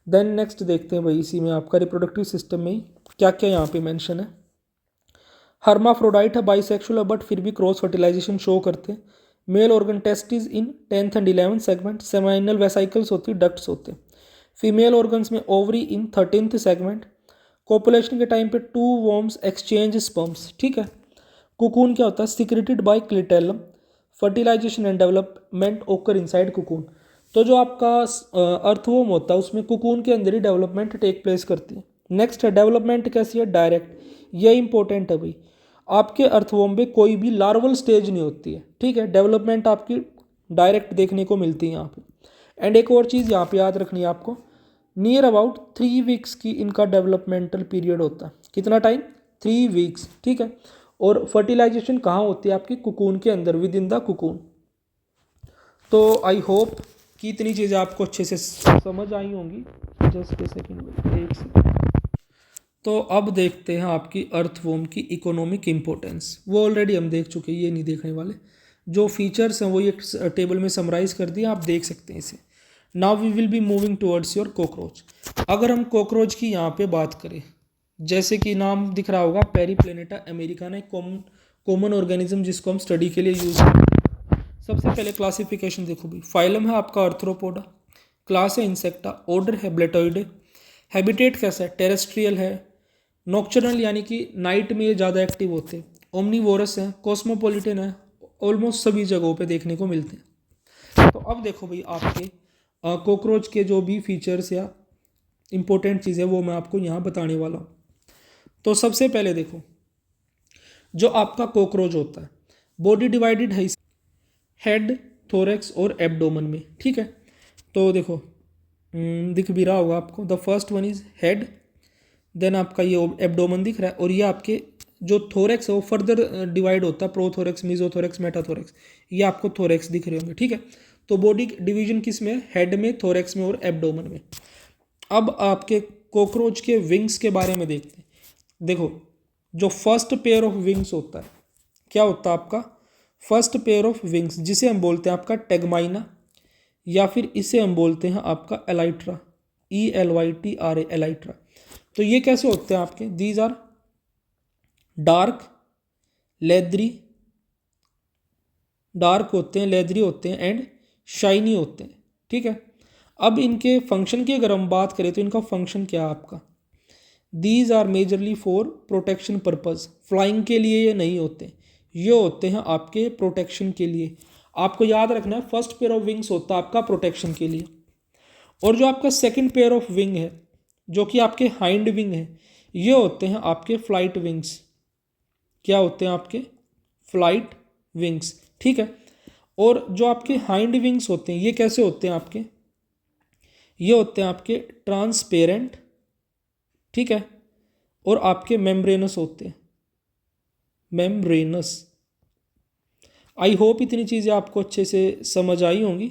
देन नेक्स्ट देखते हैं भाई, इसी में आपका रिप्रोडक्टिव सिस्टम में ही क्या क्या यहाँ पे मेंशन है। हर्माफ्रोडाइट है, बाइसेक्सुअल है, बट फिर भी क्रॉस फर्टिलाइजेशन शो करते हैं। Male organ testis in 10th and 11th segment, seminal vesicles होती है, डक्ट्स होते हैं। फीमेल ऑर्गन्स में ovary in 13th segment. Copulation के टाइम पे 2 वॉर्म्स एक्सचेंज स्पर्म्स, ठीक है। कुकून क्या होता है, secreted by clitellum. Fertilisation and development occur inside cocoon. तो जो आपका अर्थवॉर्म होता है उसमें कुकून के अंदर ही डेवलपमेंट टेक प्लेस करती है। नेक्स्ट है डेवलपमेंट कैसी है, डायरेक्ट। ये इंपॉर्टेंट है भाई, आपके अर्थवॉर्म में कोई भी लार्वल स्टेज नहीं होती है, ठीक है। डेवलपमेंट आपकी डायरेक्ट देखने को मिलती है यहाँ पे। एंड एक और चीज़ यहाँ पे याद रखनी है आपको, नियर अबाउट 3 वीक्स की इनका डेवलपमेंटल पीरियड होता है। कितना टाइम, 3 वीक्स, ठीक है। और फर्टिलाइजेशन कहाँ होती है, आपकी कुकून के अंदर, विद इन द कुकून। तो आई होप कि इतनी चीज़ें आपको अच्छे से समझ आई होंगी। जस्ट ए सेकेंड, एक सेकेंड। तो अब देखते हैं आपकी अर्थवॉर्म की इकोनॉमिक इंपॉर्टेंस। वो ऑलरेडी हम देख चुके हैं, ये नहीं देखने वाले। जो फीचर्स हैं वो एक टेबल में समराइज कर दिया, आप देख सकते हैं इसे। Now we will be moving towards your cockroach. अगर हम कॉकरोच की यहाँ पे बात करें, जैसे कि नाम दिख रहा होगा पेरीप्लेनेटा अमेरिकाना, एक कॉमन ऑर्गेनिज्म जिसको हम स्टडी के लिए यूज़ करते हैं। सबसे पहले क्लासिफिकेशन देखो भाई, फाइलम है आपका अर्थ्रोपोडा, क्लास है इंसेक्टा, ऑर्डर है ब्लेटोइडे, हैबिटेट कैसा है, टेरेस्ट्रियल है, नॉक्चरनल यानी कि नाइट में ये ज़्यादा एक्टिव होते हैं, ओमनीवोरस है, कॉस्मोपॉलिटन है, ऑलमोस्ट सभी जगहों पे देखने को मिलते हैं। तो अब देखो भाई, आपके कॉकरोच के जो भी फीचर्स या इंपॉर्टेंट चीज़ें वो मैं आपको यहाँ बताने वाला हूँ। तो सबसे पहले देखो, जो आपका कॉकरोच होता है बॉडी डिवाइडेड है हेड, थोरेक्स और एब्डोमन में, ठीक है। तो देखो दिख भी रहा होगा आपको, the first one is head, then आपका ये एब्डोमन दिख रहा है, और ये आपके जो थोरेक्स है वो फर्दर डिवाइड होता है, प्रोथोरेक्स, मीजोथोरेक्स, मेटाथोरेक्स, ये आपको थोरेक्स दिख रहे होंगे, ठीक है। तो बॉडी डिवीजन किस में है? हेड में, थोरेक्स में और एब्डोमन में। अब आपके कॉकरोच के विंग्स के बारे में देखते हैं। देखो जो फर्स्ट पेयर ऑफ विंग्स होता है, क्या होता है आपका फर्स्ट पेयर ऑफ विंग्स, जिसे हम बोलते हैं आपका टेगमाइना, या फिर इसे हम बोलते हैं आपका एलाइट्रा, ELYTRA, एलाइट्रा। तो ये कैसे होते हैं आपके? These are dark leathery, dark होते हैं, लेदरी होते हैं एंड शाइनी होते हैं, ठीक है। अब इनके फंक्शन की अगर हम बात करें तो इनका फंक्शन क्या है आपका? These are majorly for protection purpose. Flying के लिए ये नहीं होते, ये होते हैं आपके प्रोटेक्शन के लिए। आपको याद रखना है फर्स्ट पेयर ऑफ विंग्स होता है आपका प्रोटेक्शन के लिए, और जो आपका सेकंड पेयर ऑफ विंग है जो कि आपके हाइंड विंग है, ये होते हैं आपके फ्लाइट विंग्स। क्या होते हैं आपके? फ्लाइट विंग्स, ठीक है। और जो आपके हाइंड विंग्स होते हैं ये कैसे होते हैं आपके? ये होते हैं आपके ट्रांसपेरेंट, ठीक है, और आपके मेम्ब्रेनस होते हैं, मेम्ब्रेनस। आई होप इतनी चीज़ें आपको अच्छे से समझ आई होंगी।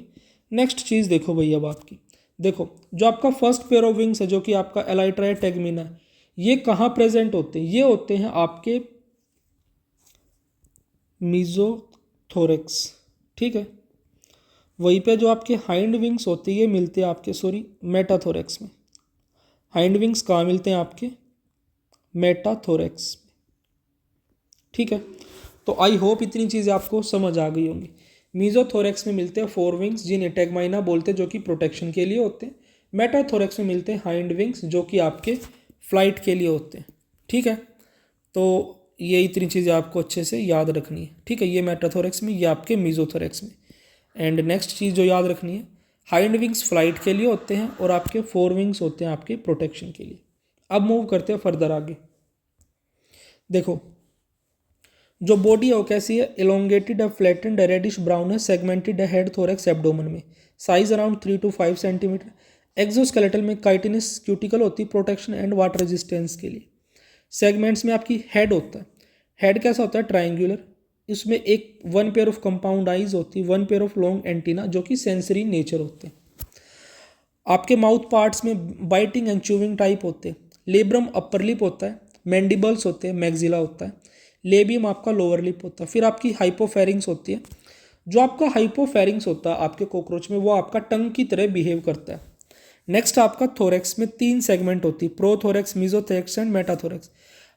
नेक्स्ट चीज़ देखो भाई, अब आपकी देखो जो आपका फर्स्ट पेयर ऑफ विंग्स है जो कि आपका एलाइट्रा टेगमिना, ये कहाँ प्रेजेंट होते हैं? ये होते हैं आपके मीजोथोरेक्स, ठीक है। वहीं पे जो आपके हाइंड विंग्स होते हैं ये मिलते हैं आपके मेटाथोरेक्स में। हाइंड विंग्स कहाँ मिलते हैं आपके? मेटाथोरेक्स, ठीक है। तो आई होप इतनी चीज़ें आपको समझ आ गई होंगी। मीजोथोरेक्स में मिलते हैं फोर विंग्स जिन्हें टेगमाइना बोलते हैं, जो कि प्रोटेक्शन के लिए होते हैं। मेटाथोरेक्स में मिलते हैं हाइंड विंग्स जो कि आपके फ्लाइट के लिए होते हैं, ठीक है। तो ये इतनी चीज़ें आपको अच्छे से याद रखनी है, ठीक है। ये मेटाथोरेक्स में, ये आपके मीजोथोरेक्स में। एंड नेक्स्ट चीज़ जो याद रखनी है, हाइंड विंग्स फ्लाइट के लिए होते हैं और आपके फोर विंग्स होते हैं आपके प्रोटेक्शन के लिए। अब मूव करते हैं फर्दर आगे। देखो जो बॉडी है वो कैसी है? एलोंगेटेड है, फ्लैटेंड है, रेडिश ब्राउन है, सेगमेंटेड है, हेड, थोरेक्स, एब्डोमन में। Size around 3 to 5 centimetre. Exoskeletal में काइटिनस क्यूटिकल होती है प्रोटेक्शन एंड वाटर रेजिस्टेंस के लिए। सेगमेंट्स में आपकी हेड होता है। हेड कैसा होता है? ट्राइंगुलर। इसमें एक 1 पेयर ऑफ कंपाउंड आइज होती है, 1 पेयर ऑफ लॉन्ग एंटीना जो कि सेंसरी नेचर होते हैं। आपके माउथ पार्ट्स में बाइटिंग एंड च्यूइंग टाइप होते हैं। लेब्रम अपर लिप होता है, मैंडिबल्स होते हैं, मैग्जिला होता है, लेबियम आपका लोअर लिप होता है। फिर आपकी हाइपोफेरिंग्स होती है। जो आपका हाइपोफेरिंग्स होता है आपके कॉकरोच में वो आपका टंग की तरह बिहेव करता है। नेक्स्ट आपका थोरेक्स में 3 सेगमेंट होती है, प्रोथोरेक्स, मीजोथोरेक्स एंड मेटाथोरेक्स।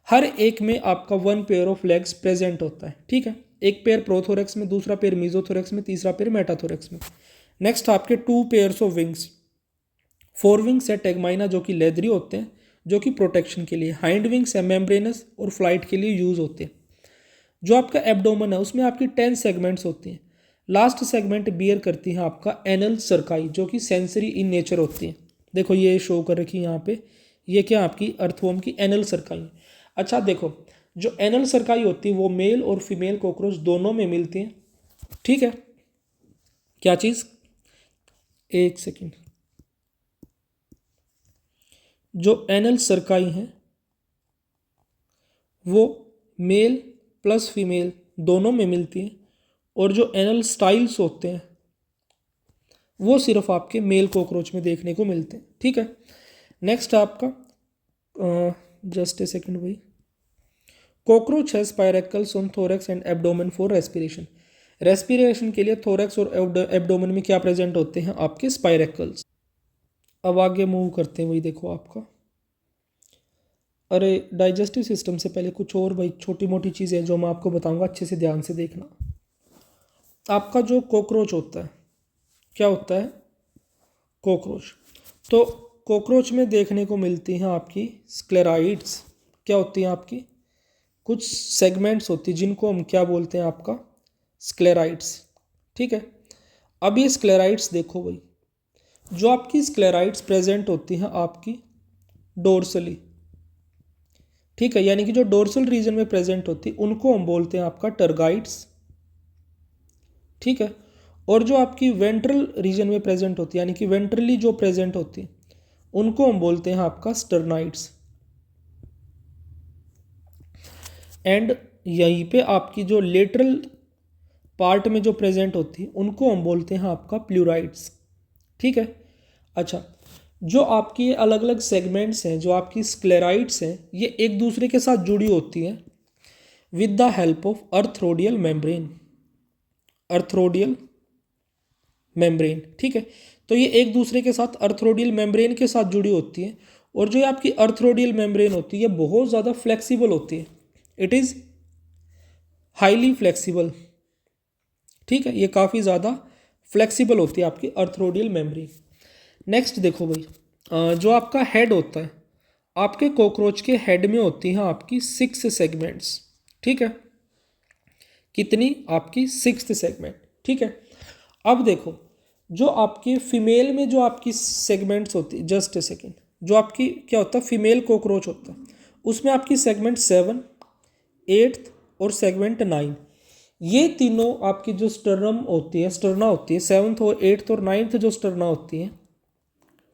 हर एक में आपका 1 पेयर ऑफ लेग्स प्रेजेंट होता है, ठीक है। एक पेयर प्रोथोरेक्स में, दूसरा पेयर मीजोथोरेक्स में, तीसरा पेयर मेटाथोरेक्स में। नेक्स्ट आपके 2 पेयर्स ऑफ विंग्स, 4 विंग्स है टेगमाइना जो कि लेदरी होते हैं, जो कि प्रोटेक्शन के लिए। हाइंड विंग्स है मेम्ब्रेनस और फ्लाइट के लिए यूज होते हैं। जो आपका एब्डोमन है उसमें आपकी 10 सेगमेंट्स होती हैं। लास्ट सेगमेंट बियर करती है आपका एनल सर्काई जो कि सेंसरी इन नेचर होती है। देखो ये शो कर रखी है यहाँ पे, ये क्या आपकी अर्थवॉर्म की एनल सर्काई। अच्छा देखो जो एनल सर्काई होती है वो मेल और फीमेल कॉकरोच दोनों में मिलती हैं, ठीक है। क्या चीज़? एक सेकेंड। जो एनल सर्काई हैं वो मेल प्लस फीमेल दोनों में मिलती हैं, और जो एनल स्टाइल्स होते हैं वो सिर्फ आपके मेल कॉकरोच में देखने को मिलते हैं, ठीक है। नेक्स्ट आपका जस्ट ए सेकेंड भाई, कॉकरोच है spiracles on thorax and abdomen for respiration. Respiration के लिए थोरेक्स और एब्डोमेन में क्या प्रेजेंट होते हैं? आपके स्पाइरेकल्स। अब आगे मूव करते हैं भाई, देखो आपका, अरे डाइजेस्टिव सिस्टम से पहले कुछ और भाई छोटी मोटी चीज़ें जो मैं आपको बताऊंगा, अच्छे से ध्यान से देखना। आपका जो कॉकरोच होता है, क्या होता है? कॉकरोच। तो कॉकरोच में देखने को मिलती हैं आपकी स्क्लेराइड्स। क्या होती हैं आपकी? कुछ सेगमेंट्स होती हैं जिनको हम क्या बोलते हैं? आपका स्क्लेराइड्स, ठीक है। अब ये स्क्लेराइड्स देखो भाई, जो आपकी स्क्लेराइड्स प्रेजेंट होती हैं आपकी डोर्सली, ठीक है, यानी कि जो डोर्सल रीजन में प्रेजेंट होती है उनको हम बोलते हैं आपका टर्गाइड्स, ठीक है। और जो आपकी वेंट्रल रीजन में प्रेजेंट होती है, यानी कि वेंट्रली जो प्रेजेंट होती है, उनको हम बोलते हैं आपका स्टर्नाइड्स। एंड यहीं पे आपकी जो लेटरल पार्ट में जो प्रेजेंट होती है, उनको हम बोलते हैं आपका प्लूराइड्स। ठीक है। अच्छा, जो आपकी अलग अलग सेगमेंट्स हैं, जो आपकी स्क्लेराइड्स हैं, ये एक दूसरे के साथ जुड़ी होती हैं with the help of arthrodial membrane. Arthrodial membrane, ठीक है। तो ये एक दूसरे के साथ अर्थरोडियल मेम्ब्रेन के साथ जुड़ी होती है। और जो आपकी अर्थरोडियल मेम्ब्रेन होती है, ये बहुत ज़्यादा फ्लेक्सिबल होती है। It is highly flexible. ठीक है, ये काफ़ी ज़्यादा फ्लेक्सिबल होती है आपकी अर्थरोडियल मेम्ब्रेन। नेक्स्ट देखो भाई, जो आपका हेड होता है, आपके कॉकरोच के हेड में होती हैं आपकी 6 सेगमेंट्स। ठीक है, कितनी? आपकी 6 सेगमेंट। ठीक है। अब देखो, जो आपकी फीमेल में जो आपकी सेगमेंट्स होती है, जस्ट ए सेकेंड, जो आपकी क्या होता है, फीमेल कॉकरोच होता है, उसमें आपकी सेगमेंट 7, 8 और सेगमेंट 9, ये तीनों आपकी जो स्टर्नम होती है, स्टर्ना होती है, 7th और 8th और 9th जो स्टर्ना होती है,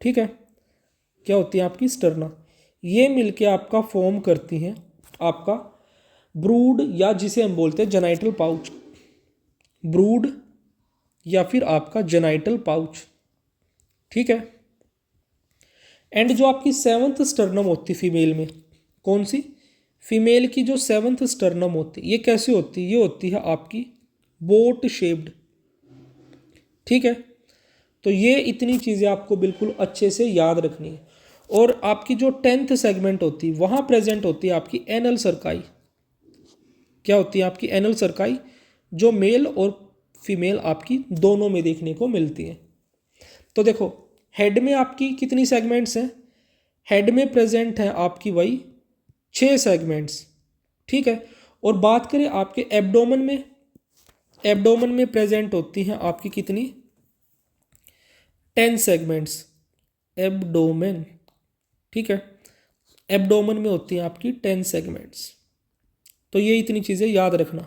ठीक है, क्या होती है आपकी स्टर्ना, ये मिलके आपका फॉर्म करती हैं आपका ब्रूड, या जिसे हम बोलते हैं जेनाइटल पाउच। ब्रूड या फिर आपका जेनाइटल पाउच। ठीक है। एंड जो आपकी 7th स्टर्नम होती है फीमेल में, कौन सी? फीमेल की जो 7th स्टर्नम होती है, ये कैसी होती है? ये होती है आपकी बोट शेप्ड। ठीक है। तो ये इतनी चीज़ें आपको बिल्कुल अच्छे से याद रखनी है। और आपकी जो 10th सेगमेंट होती है, वहाँ प्रेजेंट होती है आपकी एनल सर्काई। क्या होती है आपकी एनल सर्काई, जो मेल और फीमेल आपकी दोनों में देखने को मिलती है। तो देखो, हेड में आपकी कितनी सेगमेंट्स हैं? हेड में प्रेजेंट है आपकी वही 6 सेगमेंट्स। ठीक है। और बात करें आपके एब्डोमेन में, एब्डोमेन में प्रेजेंट होती हैं आपकी कितनी? 10 सेगमेंट्स। एब्डोमेन, ठीक है, एब्डोमेन में होती हैं आपकी 10 सेगमेंट्स। तो ये इतनी चीज़ें याद रखना,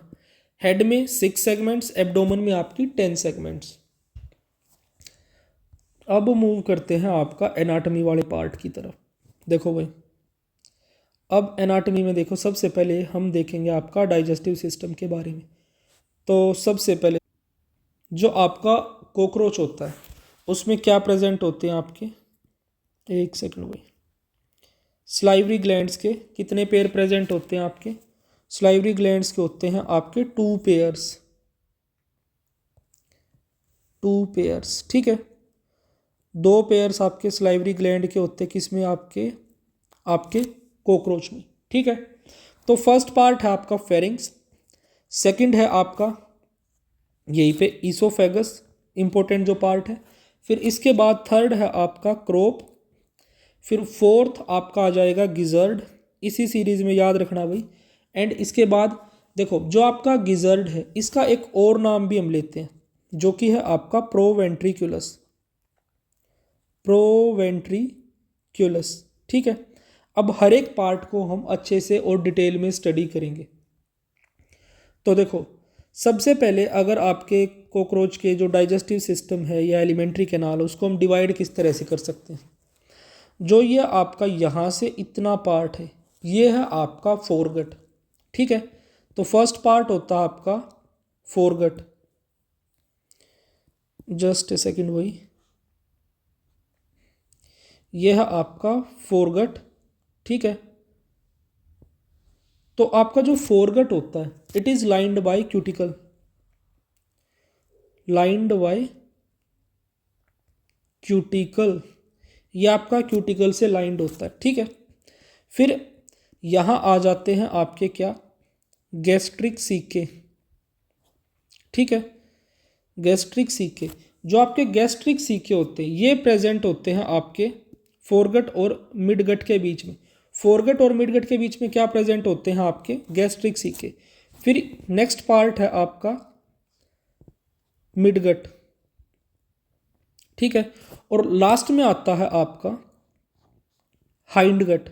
हेड में 6 सेगमेंट्स, एब्डोमेन में आपकी 10 सेगमेंट्स। अब मूव करते हैं आपका एनाटॉमी वाले पार्ट की तरफ। देखो भाई, अब एनाटॉमी में देखो, सबसे पहले हम देखेंगे आपका डाइजेस्टिव सिस्टम के बारे में। तो सबसे पहले जो आपका कॉकरोच होता है, उसमें क्या प्रेजेंट होते हैं आपके? एक सेकंड भाई, स्लाइवरी ग्लैंड्स के कितने पेयर प्रेजेंट होते हैं आपके? स्लाइवरी ग्लैंड्स के होते हैं आपके 2 पेयर्स। 2 पेयर्स, ठीक है। 2 पेयर्स आपके स्लाइवरी ग्लैंड के होते हैं किसमें? आपके आपके कॉकरोच में। ठीक है। तो फर्स्ट पार्ट है आपका फेरिंग्स, सेकंड है आपका यहीं पे ईसोफेगस, इंपॉर्टेंट जो पार्ट है। फिर इसके बाद थर्ड है आपका क्रोप, फिर फोर्थ आपका आ जाएगा गिजर्ड, इसी सीरीज में याद रखना भाई। एंड इसके बाद देखो, जो आपका गिजर्ड है, इसका एक और नाम भी हम लेते हैं, जो कि है आपका प्रोवेंट्रिकुलस। प्रोवेंट्रिकुलस, ठीक है। अब हर एक पार्ट को हम अच्छे से और डिटेल में स्टडी करेंगे। तो देखो, सबसे पहले अगर आपके कॉकरोच के जो डाइजेस्टिव सिस्टम है या एलिमेंट्री कैनाल, उसको हम डिवाइड किस तरह से कर सकते हैं? जो ये आपका यहाँ से इतना पार्ट है, ये है आपका फोरगट। ठीक है। तो फर्स्ट पार्ट होता है आपका फोरगट। जस्ट ए सेकेंड भाई, यह है आपका फोरगट। ठीक है। तो आपका जो फोरगट होता है, it is lined by cuticle, lined by cuticle, ये आपका क्यूटिकल से लाइंड होता है। ठीक है। फिर यहाँ आ जाते हैं आपके क्या? Gastric caeca. ठीक है। गैस्ट्रिक सीके, जो आपके गैस्ट्रिक सीके होते हैं, ये प्रेजेंट होते हैं आपके फोरगट और मिडगट के बीच में। फोरगट और मिडगट के बीच में क्या प्रेजेंट होते हैं? आपके गैस्ट्रिक सीके। फिर नेक्स्ट पार्ट है आपका मिडगट। ठीक है। और लास्ट में आता है आपका हाइंड गट,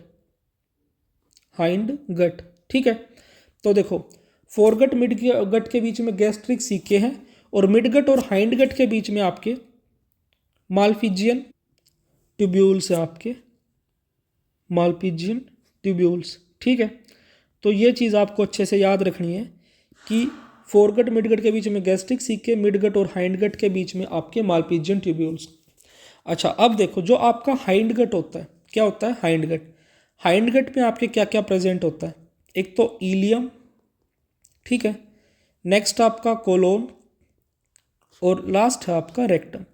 हाइंड गट। ठीक है। तो देखो, फोरगट मिड गट के बीच में गैस्ट्रिक सीके हैं, और मिडगट और हाइंडगट के बीच में आपके मालफिजियन ट्यूब्यूल्स हैं, आपके मालफिजियन ट्यूब्यूल्स। ठीक है, तो ये चीज़ आपको अच्छे से याद रखनी है कि फोरगट मिडगट के बीच में गैस्ट्रिक सीके, मिडगट और हाइंडगट के बीच में आपके मालफिजियन ट्यूब्यूल्स। अच्छा, अब देखो जो आपका हाइंडगट होता है, क्या होता है हाइंडगट? हाइंडगट में आपके क्या क्या प्रेजेंट होता है? एक तो इलियम, ठीक है, नेक्स्ट आपका कोलोन और लास्ट है आपका रेक्टम।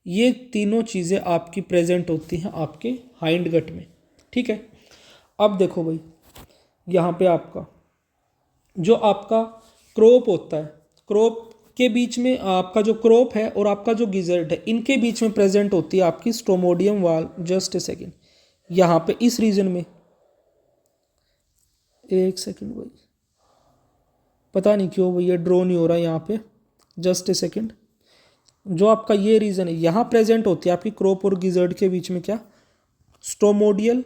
ये तीनों चीज़ें आपकी प्रेजेंट होती हैं आपके हाइंडगट में। ठीक है, अब देखो भाई यहाँ पे आपका जो आपका क्रोप होता है, क्रोप के बीच में आपका जो क्रोप है और आपका जो गिजर्ड है, इनके बीच में प्रेजेंट होती है आपकी स्ट्रोमोडियम वाल्व। जस्ट ए सेकेंड, यहाँ पे इस रीजन में, एक सेकेंड भाई, पता नहीं क्यों भैया ड्रॉ नहीं हो रहा यहाँ पे, जस्ट ए सेकेंड। जो आपका ये रीजन है, यहाँ प्रेजेंट होती है आपकी क्रोप और गिजर्ड के बीच में क्या, स्ट्रोमोडियल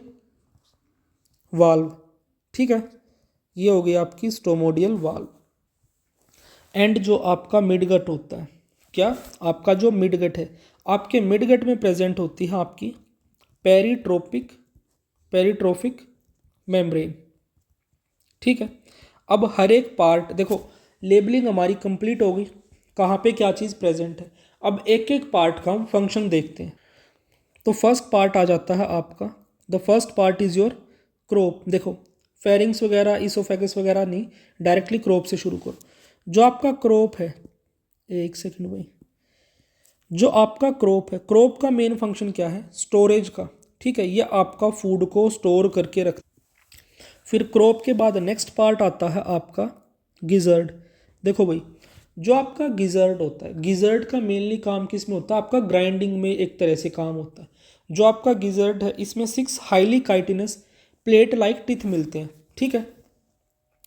वाल्व। ठीक है, ये हो गई आपकी स्ट्रोमोडियल वाल्व। एंड जो आपका मिडगट होता है, क्या आपका जो मिडगट है, आपके मिडगट में प्रेजेंट होती है आपकी पेरिट्रोफिक मेम्ब्रेन। ठीक है, अब हर एक पार्ट देखो, लेबलिंग हमारी कंप्लीट हो गई, कहाँ पे क्या चीज़ प्रेजेंट है। अब एक एक पार्ट का हम फंक्शन देखते हैं। तो फर्स्ट पार्ट आ जाता है आपका, the first part is your crop. देखो फेरिंग्स वगैरह, इसोफेगस वगैरह नहीं, डायरेक्टली क्रोप से शुरू करो। जो आपका क्रोप है, एक सेकंड भाई, जो आपका क्रोप है, क्रोप का मेन फंक्शन क्या है, स्टोरेज का। ठीक है, ये आपका फूड को स्टोर करके रख। फिर क्रोप के बाद नेक्स्ट पार्ट आता है आपका गिजर्ड। देखो भाई, जो आपका गिजर्ड होता है, गिजर्ड का मेनली काम किस में होता है, आपका ग्राइंडिंग में एक तरह से काम होता है। जो आपका गिजर्ड है, इसमें 6 highly chitinous plate like teeth मिलते हैं। ठीक है,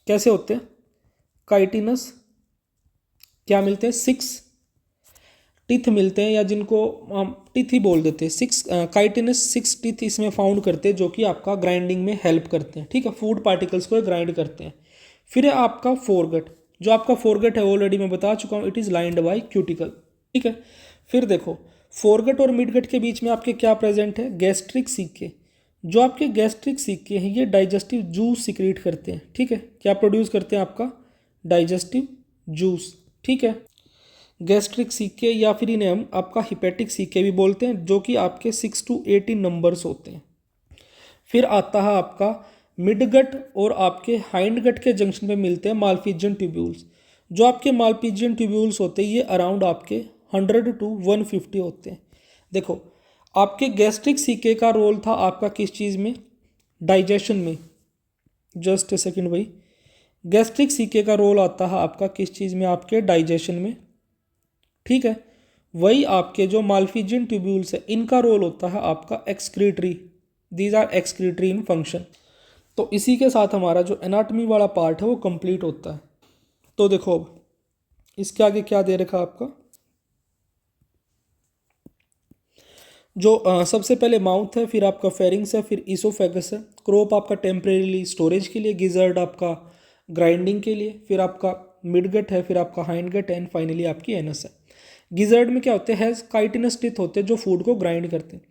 कैसे होते हैं, काइटिनस क्या मिलते हैं, 6 टिथ मिलते हैं, या जिनको हम टिथ ही बोल देते हैं, 6 काइटिनस 6 टिथ इसमें फाउंड करते हैं, जो कि आपका ग्राइंडिंग में हेल्प करते हैं। ठीक है, फूड पार्टिकल्स को ग्राइंड करते हैं। फिर है आपका फोरगट। जो आपका फोरगट है ऑलरेडी मैं बता चुका हूँ, it is lined by cuticle. ठीक है, फिर देखो फोरगट और मिडगट के बीच में आपके क्या प्रेजेंट है, गैस्ट्रिक सीके। जो आपके गैस्ट्रिक सीके हैं, ये डाइजेस्टिव जूस सिक्रीट करते हैं। ठीक है, क्या प्रोड्यूस करते हैं, आपका डाइजेस्टिव जूस। ठीक है, गैस्ट्रिक सीके या फिर इन्हें हम आपका हिपेटिक सीके भी बोलते हैं, जो कि आपके 6 to 18 नंबर्स होते हैं। फिर आता है आपका मिडगट और आपके हाइंडगट के जंक्शन पे मिलते हैं मालफिजियन ट्यूब्यूल्स। जो आपके मालफिजियन ट्यूब्यूल्स होते हैं, ये अराउंड आपके 100 to 150 होते हैं। देखो आपके गैस्ट्रिक सीके का रोल था आपका किस चीज़ में, डाइजेशन में। जस्ट ए सेकेंड भाई, गैस्ट्रिक सीके का रोल आता है आपका किस चीज़ में, आपके डाइजेशन में। ठीक है, वही आपके जो मालफिजियन ट्यूब्यूल्स है, इनका रोल होता है आपका excretory. These are excretory in function. तो इसी के साथ हमारा जो एनाटॉमी वाला पार्ट है वो कंप्लीट होता है। तो देखो अब इसके आगे क्या दे रखा आपका, जो सबसे पहले माउथ है, फिर आपका फेरिंग्स है, फिर इसोफेगस है, क्रोप आपका टेम्परेरीली स्टोरेज के लिए, गिजर्ड आपका ग्राइंडिंग के लिए, फिर आपका मिडगट है, फिर आपका हाइंडगट है, एंड फाइनली आपकी एनस है। गिजर्ड में क्या होते हैं, काइटिनस टिथ होते हैं जो फूड को ग्राइंड करते हैं।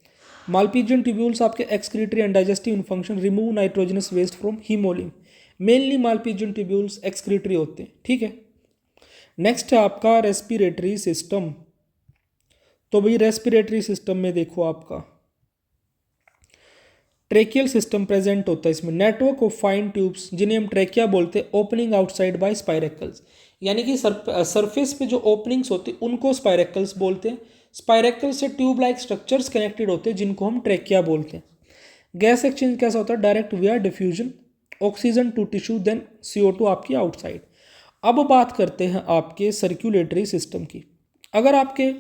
मालपीजियन ट्यूब्यूल्स आपके excretory and digestive in function, remove nitrogenous waste from haemolymph. Mainly Malpighian tubules excretory होते हैं। ठीक है, नेक्स्ट है आपका रेस्पिरेटरी सिस्टम। तो भाई रेस्पिरेटरी सिस्टम में देखो आपका ट्रेकियल सिस्टम प्रेजेंट होता है। इसमें नेटवर्क ऑफ फाइन ट्यूब्स, जिन्हें हम ट्रेकिया बोलते हैं, ओपनिंग आउटसाइड बाय स्पाइरेकल्स। यानी कि सरफेस पे जो ओपनिंग्स होती है उनको स्पाइरेकल्स बोलते हैं। स्पाइरेकल से ट्यूब लाइक स्ट्रक्चर्स कनेक्टेड होते हैं, जिनको हम ट्रेकिया बोलते हैं। गैस एक्सचेंज कैसा होता है, direct via diffusion, oxygen to tissue, then CO2 आपकी आउटसाइड। अब बात करते हैं आपके सर्कुलेटरी सिस्टम की। अगर आपके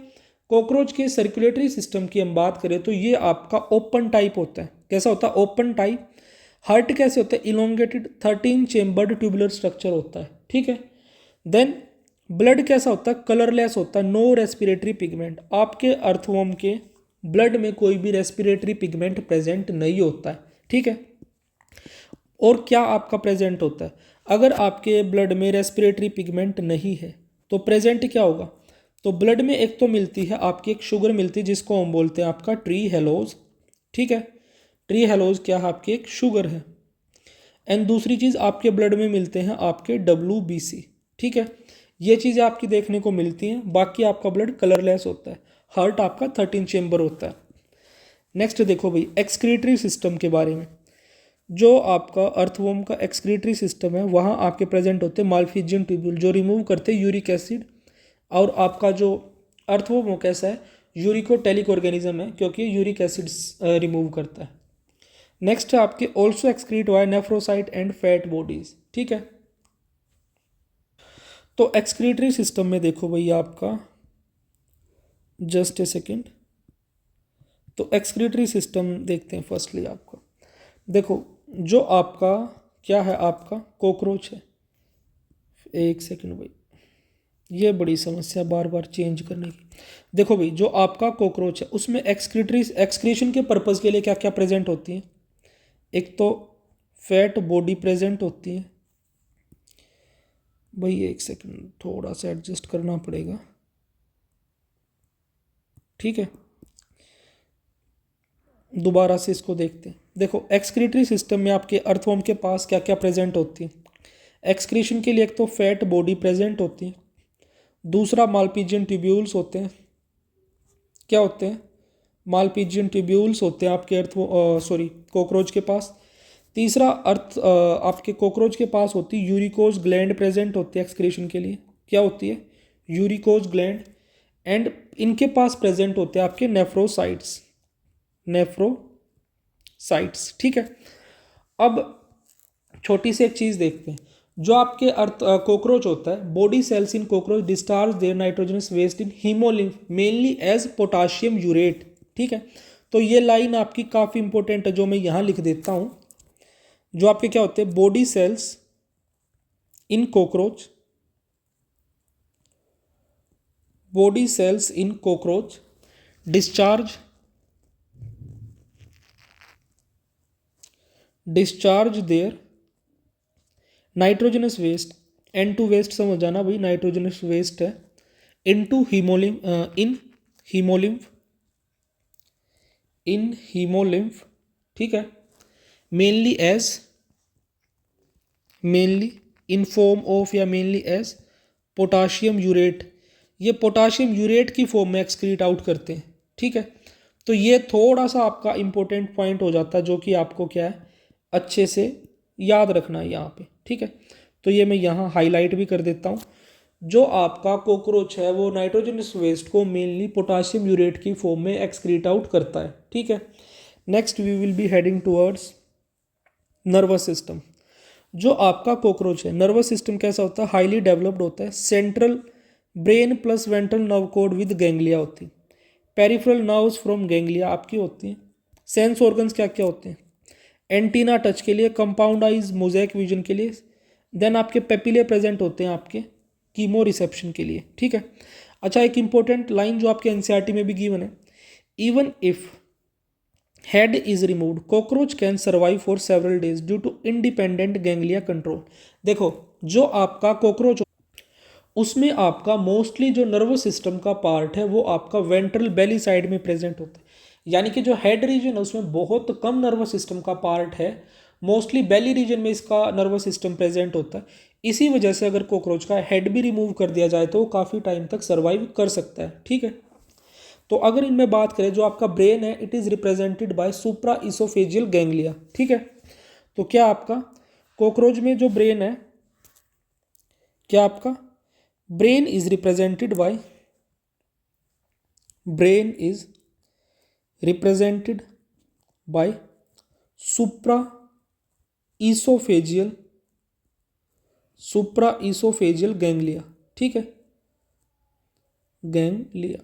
कॉकरोच के सर्कुलेटरी सिस्टम की हम बात करें तो ये आपका ओपन टाइप होता है। कैसा होता है, ओपन टाइप। हार्ट कैसे होता है, इलोंगेटेड 13 चेम्बर्ड ट्यूबुलर स्ट्रक्चर होता है। ठीक है, देन ब्लड कैसा होता है, कलरलेस होता है, नो रेस्पिरेटरी पिगमेंट। आपके अर्थवर्म के ब्लड में कोई भी रेस्पिरेटरी पिगमेंट प्रेजेंट नहीं होता है। ठीक है, और क्या आपका प्रेजेंट होता है, अगर आपके ब्लड में रेस्पिरेटरी पिगमेंट नहीं है तो प्रेजेंट क्या होगा, तो ब्लड में एक तो मिलती है आपकी एक शुगर मिलती है जिसको हम बोलते हैं आपका ट्री हेलोज, ठीक है। ट्री हेलोज क्या है, आपकी एक शुगर है। एंड दूसरी चीज़ आपके ब्लड में मिलते हैं आपके WBC, ठीक है। ये चीज़ें आपकी देखने को मिलती हैं, बाकी आपका ब्लड कलरलेस होता है। हार्ट आपका 13 चेम्बर होता है। नेक्स्ट देखो भाई एक्सक्रीटरी सिस्टम के बारे में। जो आपका अर्थवॉर्म का एक्सक्रीटरी सिस्टम है वहाँ आपके प्रेजेंट होते हैं माल्फिजियन ट्यूब्यूल जो रिमूव करते हैं यूरिक एसिड। और आपका जो अर्थवॉर्म वो कैसा है, यूरिकोटेलिक ऑर्गेनिज्म है क्योंकि यूरिक एसिड रिमूव करता है। नेक्स्ट है आपके also excrete by nephrocyte and fat bodies, ठीक है। तो एक्सक्रीटरी सिस्टम में देखो भैया आपका जस्ट ए सेकेंड, तो एक्सक्रीटरी सिस्टम देखते हैं। फर्स्टली आपका देखो जो आपका क्या है, आपका कॉकरोच है। एक सेकेंड भाई, ये बड़ी समस्या बार बार चेंज करने की। देखो भाई जो आपका कॉकरोच है उसमें एक्सक्रीशन के पर्पज़ के लिए क्या क्या प्रेजेंट होती हैं। एक तो फैट बॉडी प्रेजेंट होती है भाई, एक सेकेंड थोड़ा सा एडजस्ट करना पड़ेगा, ठीक है। दोबारा से इसको देखते हैं। देखो एक्सक्रीटरी सिस्टम में आपके अर्थवॉर्म के पास क्या क्या प्रेजेंट होती है। एक्सक्रीशन के लिए एक तो फैट बॉडी प्रेजेंट होती है, दूसरा मालपीजियन ट्यूब्यूल्स होते हैं। क्या होते हैं, मालपीजियन ट्यूब्यूल्स होते हैं आपके कॉकरोच के पास। तीसरा आपके कॉकरोच के पास होती है यूरिकोज ग्लैंड प्रेजेंट होती है एक्सक्रीशन के लिए। क्या होती है, यूरिकोज ग्लैंड। एंड इनके पास प्रेजेंट होते हैं आपके नेफ्रोसाइट्स, नेफ्रोसाइट्स, ठीक है। अब छोटी सी एक चीज़ देखते हैं। जो आपके कॉकरोच होता है, body cells in cockroach discharge their nitrogenous waste in haemolymph mainly as potassium urate, ठीक है। तो ये लाइन आपकी काफ़ी इंपॉर्टेंट है जो मैं यहाँ लिख देता हूँ। जो आपके क्या होते हैं, body cells in cockroach, body cells in cockroach discharge their nitrogenous waste, N2 waste समझ जाना भाई, नाइट्रोजनस वेस्ट है, इनटू हीमोलिम्फ, ठीक है। मेनली इन फॉर्म ऑफ या मेनली एज पोटाशियम यूरेट। ये पोटाशियम यूरेट की फॉर्म में एक्सक्रीट आउट करते हैं, ठीक है। तो ये थोड़ा सा आपका इंपॉर्टेंट पॉइंट हो जाता है जो कि आपको क्या है अच्छे से याद रखना है यहाँ पे, ठीक है। तो ये मैं यहाँ हाईलाइट भी कर देता हूँ। जो आपका कॉकरोच है वो नाइट्रोजनस वेस्ट को मेनली पोटाशियम यूरेट की फॉर्म में एक्सक्रीट आउट करता है, ठीक है। Next we will be heading towards nervous system. जो आपका कॉकरोच है, नर्वस सिस्टम कैसा होता है, हाईली डेवलप्ड होता है। Central brain plus ventral nerve code with ganglia होती है। पेरिफेरल नर्व्स फ्रॉम गैंग्लिया आपकी होती हैं। सेंस ऑर्गन्स क्या क्या होते हैं, एंटीना टच के लिए, कंपाउंड आइज मोज़ेक विजन के लिए। देन आपके पेपिले प्रेजेंट होते हैं आपके कीमो रिसेप्शन के लिए, ठीक है। अच्छा एक इंपॉर्टेंट लाइन जो आपके एनसीईआरटी में भी गिवन है, even if head is removed cockroach can survive for several days due to independent ganglia control. देखो जो आपका कॉकरोच उसमें आपका मोस्टली जो नर्वस सिस्टम का पार्ट है वो आपका वेंट्रल बेली साइड में प्रेजेंट होता है। यानी कि जो हेड रीजन है उसमें बहुत कम नर्वस सिस्टम का पार्ट है, मोस्टली बेली रीजन में इसका नर्वस सिस्टम प्रेजेंट होता है। इसी वजह से अगर कॉकरोच का हेड भी रिमूव कर दिया जाए तो वो काफ़ी टाइम तक सर्वाइव कर सकता है, ठीक है। तो अगर इनमें बात करें जो आपका ब्रेन है, it is represented by supra oesophageal ganglia, ठीक है। तो क्या आपका कॉकरोच में जो ब्रेन है, क्या आपका brain is represented by supra oesophageal ganglia, ठीक है, गैंग्लिया।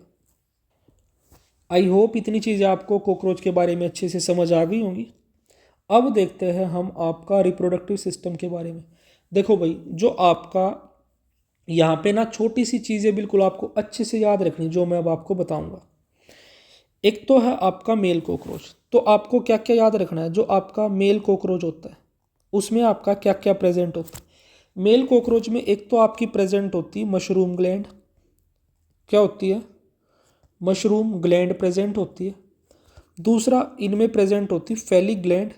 आई होप इतनी चीज़ें आपको कॉकरोच के बारे में अच्छे से समझ आ गई होंगी। अब देखते हैं हम आपका रिप्रोडक्टिव सिस्टम के बारे में। देखो भाई जो आपका यहाँ पे ना छोटी सी चीज़ें बिल्कुल आपको अच्छे से याद रखनी जो मैं अब आपको बताऊंगा। एक तो है आपका मेल कॉकरोच। तो आपको क्या क्या याद रखना है, जो आपका मेल कॉकरोच होता है उसमें आपका क्या क्या प्रेजेंट होता है। मेल कॉकरोच में एक तो आपकी प्रेजेंट होती है मशरूम ग्लैंड, क्या होती है, मशरूम ग्लैंड प्रेजेंट होती है। दूसरा, इनमें प्रेजेंट होती है फेलिक ग्लैंड,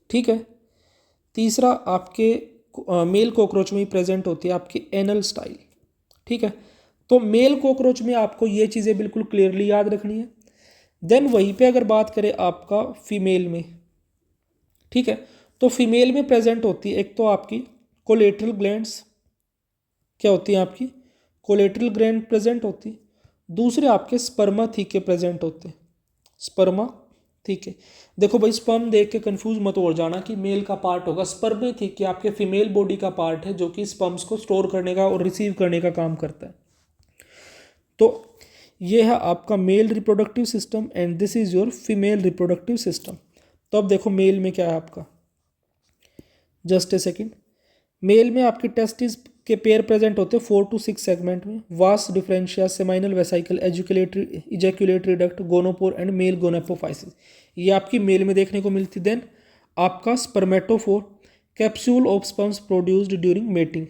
ठीक है। तीसरा, आपके मेल कॉकरोच में ही प्रेजेंट होती है आपकी एनल स्टाइल, ठीक है। तो मेल कॉकरोच में आपको ये चीज़ें बिल्कुल क्लियरली याद रखनी है। देन वहीं पे अगर बात करें आपका फीमेल में, ठीक है, तो फीमेल में प्रेजेंट होती है एक तो आपकी कोलेटरल ग्लैंड्स, क्या होती है आपकी कोलेटरल ग्लैंड प्रेजेंट होती है। दूसरे आपके स्पर्मा थीके प्रेजेंट होते हैं, स्पर्मा थीके। देखो भाई, स्पर्म देख के कंफ्यूज मत हो जाना कि मेल का पार्ट होगा, स्पर्मे थीके आपके फीमेल बॉडी का पार्ट है जो कि स्पर्म्स को स्टोर करने का और रिसीव करने का काम करता है। तो ये है आपका male reproductive system and this is your female reproductive system. तो अब देखो मेल में क्या है आपका, जस्ट ए सेकेंड। मेल में आपके टेस्टिस के पेयर प्रेजेंट होते हैं 4 to 6 सेगमेंट में, vas deferentia, seminal vesicle, ejaculatory ejaculatory duct, gonopore and male gonapophysis, ये आपकी मेल में देखने को मिलती। देन आपका spermatophore, capsule of sperms produced during mating,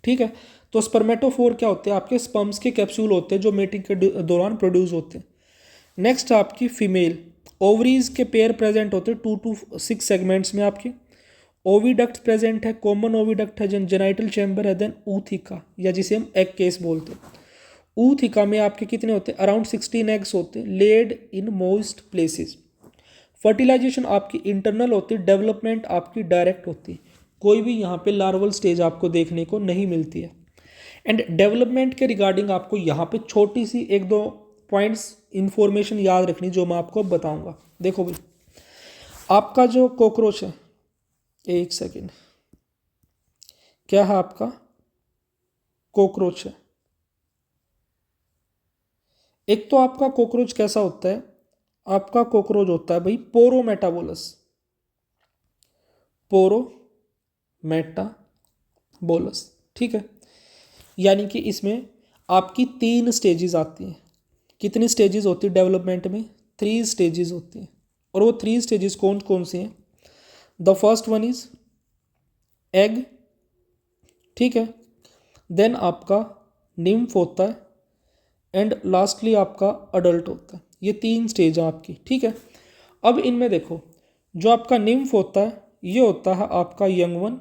ठीक है। तो स्पर्मेटोफोर क्या होते हैं, आपके स्पर्म्स के कैप्सूल होते हैं जो मेटिंग के दौरान प्रोड्यूस होते हैं। नेक्स्ट आपकी फीमेल, ओवरीज के पेयर प्रेजेंट होते हैं 2 to 6 सेगमेंट्स में आपके। ओविडक्ट प्रेजेंट है, कॉमन ओविडक्ट है, जेनाइटल चैम्बर है। देन ऊथिका, या जिसे हम एग केस बोलते हैं। ऊथिका में आपके कितने होते हैं, अराउंड 16 एग्स होते हैं, laid in most places. Fertilisation आपकी इंटरनल होती है, डेवलपमेंट आपकी डायरेक्ट होती है, कोई भी यहाँ पे लार्वल स्टेज आपको देखने को नहीं मिलती है। एंड डेवलपमेंट के रिगार्डिंग आपको यहाँ पे छोटी सी एक दो पॉइंट्स इंफॉर्मेशन याद रखनी जो मैं आपको बताऊंगा। देखो भाई, आपका जो कॉकरोच है, एक सेकेंड, क्या है आपका कॉकरोच है। एक तो आपका कॉकरोच कैसा होता है, आपका कॉकरोच होता है भाई पोरोमेटाबोलस, पोरोमेटाबोलस, ठीक है। यानी कि इसमें आपकी 3 स्टेजेस आती हैं। कितनी स्टेजेस होती है डेवलपमेंट में, 3 स्टेजेस होती हैं। और वो 3 स्टेजेस कौन कौन से हैं, the first one is egg, ठीक है। देन आपका निम्फ होता है एंड लास्टली आपका अडल्ट होता है। ये 3 स्टेज हैं आपकी, ठीक है। अब इनमें देखो, जो आपका निम्फ होता है ये होता है आपका यंग वन,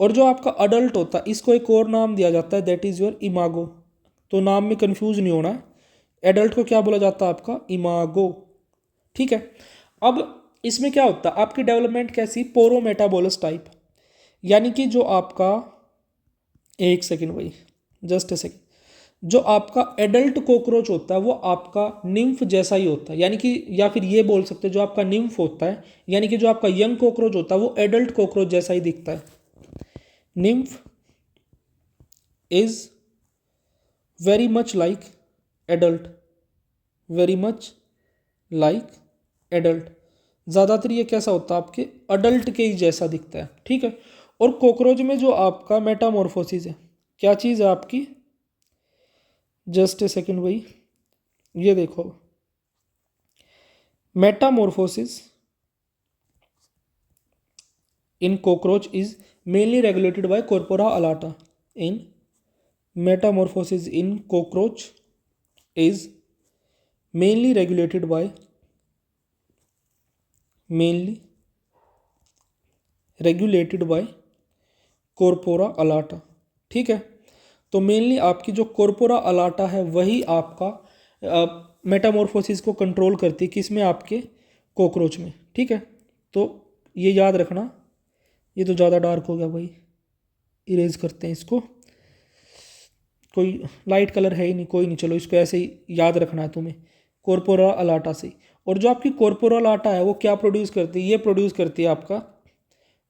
और जो आपका अडल्ट होता है इसको एक और नाम दिया जाता है, दैट इज योर इमागो। तो नाम में कंफ्यूज नहीं होना है, एडल्ट को क्या बोला जाता है आपका इमागो, ठीक है। अब इसमें क्या होता है, आपकी डेवलपमेंट कैसी, पोरोमेटाबोलस टाइप। यानी कि जो आपका, एक सेकेंड भाई, जस्ट ए सेकेंड, जो आपका एडल्ट कॉकरोच होता है वो आपका निम्फ जैसा ही होता है। यानी कि, या फिर ये बोल सकते हैं, जो आपका निम्फ होता है यानी कि जो आपका यंग कॉकरोच होता है वो एडल्ट कॉकरोच जैसा ही दिखता है। nymph is very much like adult, very much like adult। ज़्यादातर ये कैसा होता है, आपके अडल्ट के ही जैसा दिखता है, ठीक है। और कॉकरोच में जो आपका मेटामॉर्फोसिस है, क्या चीज़ है आपकी, जस्ट ए सेकेंड भाई, ये देखो, Metamorphosis in cockroach is mainly regulated by corpora alata। in metamorphosis in cockroach is mainly regulated by corpora alata, ठीक है। तो मेनली आपकी जो corpora alata है वही आपका मेटामॉर्फोसिस को कंट्रोल करती है, किसमें, आपके कॉकरोच में, ठीक है। तो ये याद रखना। ये तो ज़्यादा डार्क हो गया भाई, इरेज करते हैं इसको, कोई लाइट कलर है ही नहीं, कोई नहीं, चलो इसको ऐसे ही याद रखना है तुम्हें, कॉर्पोरा अलाटा से। और जो आपकी कॉर्पोरा अलाटा है वो क्या प्रोड्यूस करती है, ये प्रोड्यूस करती है आपका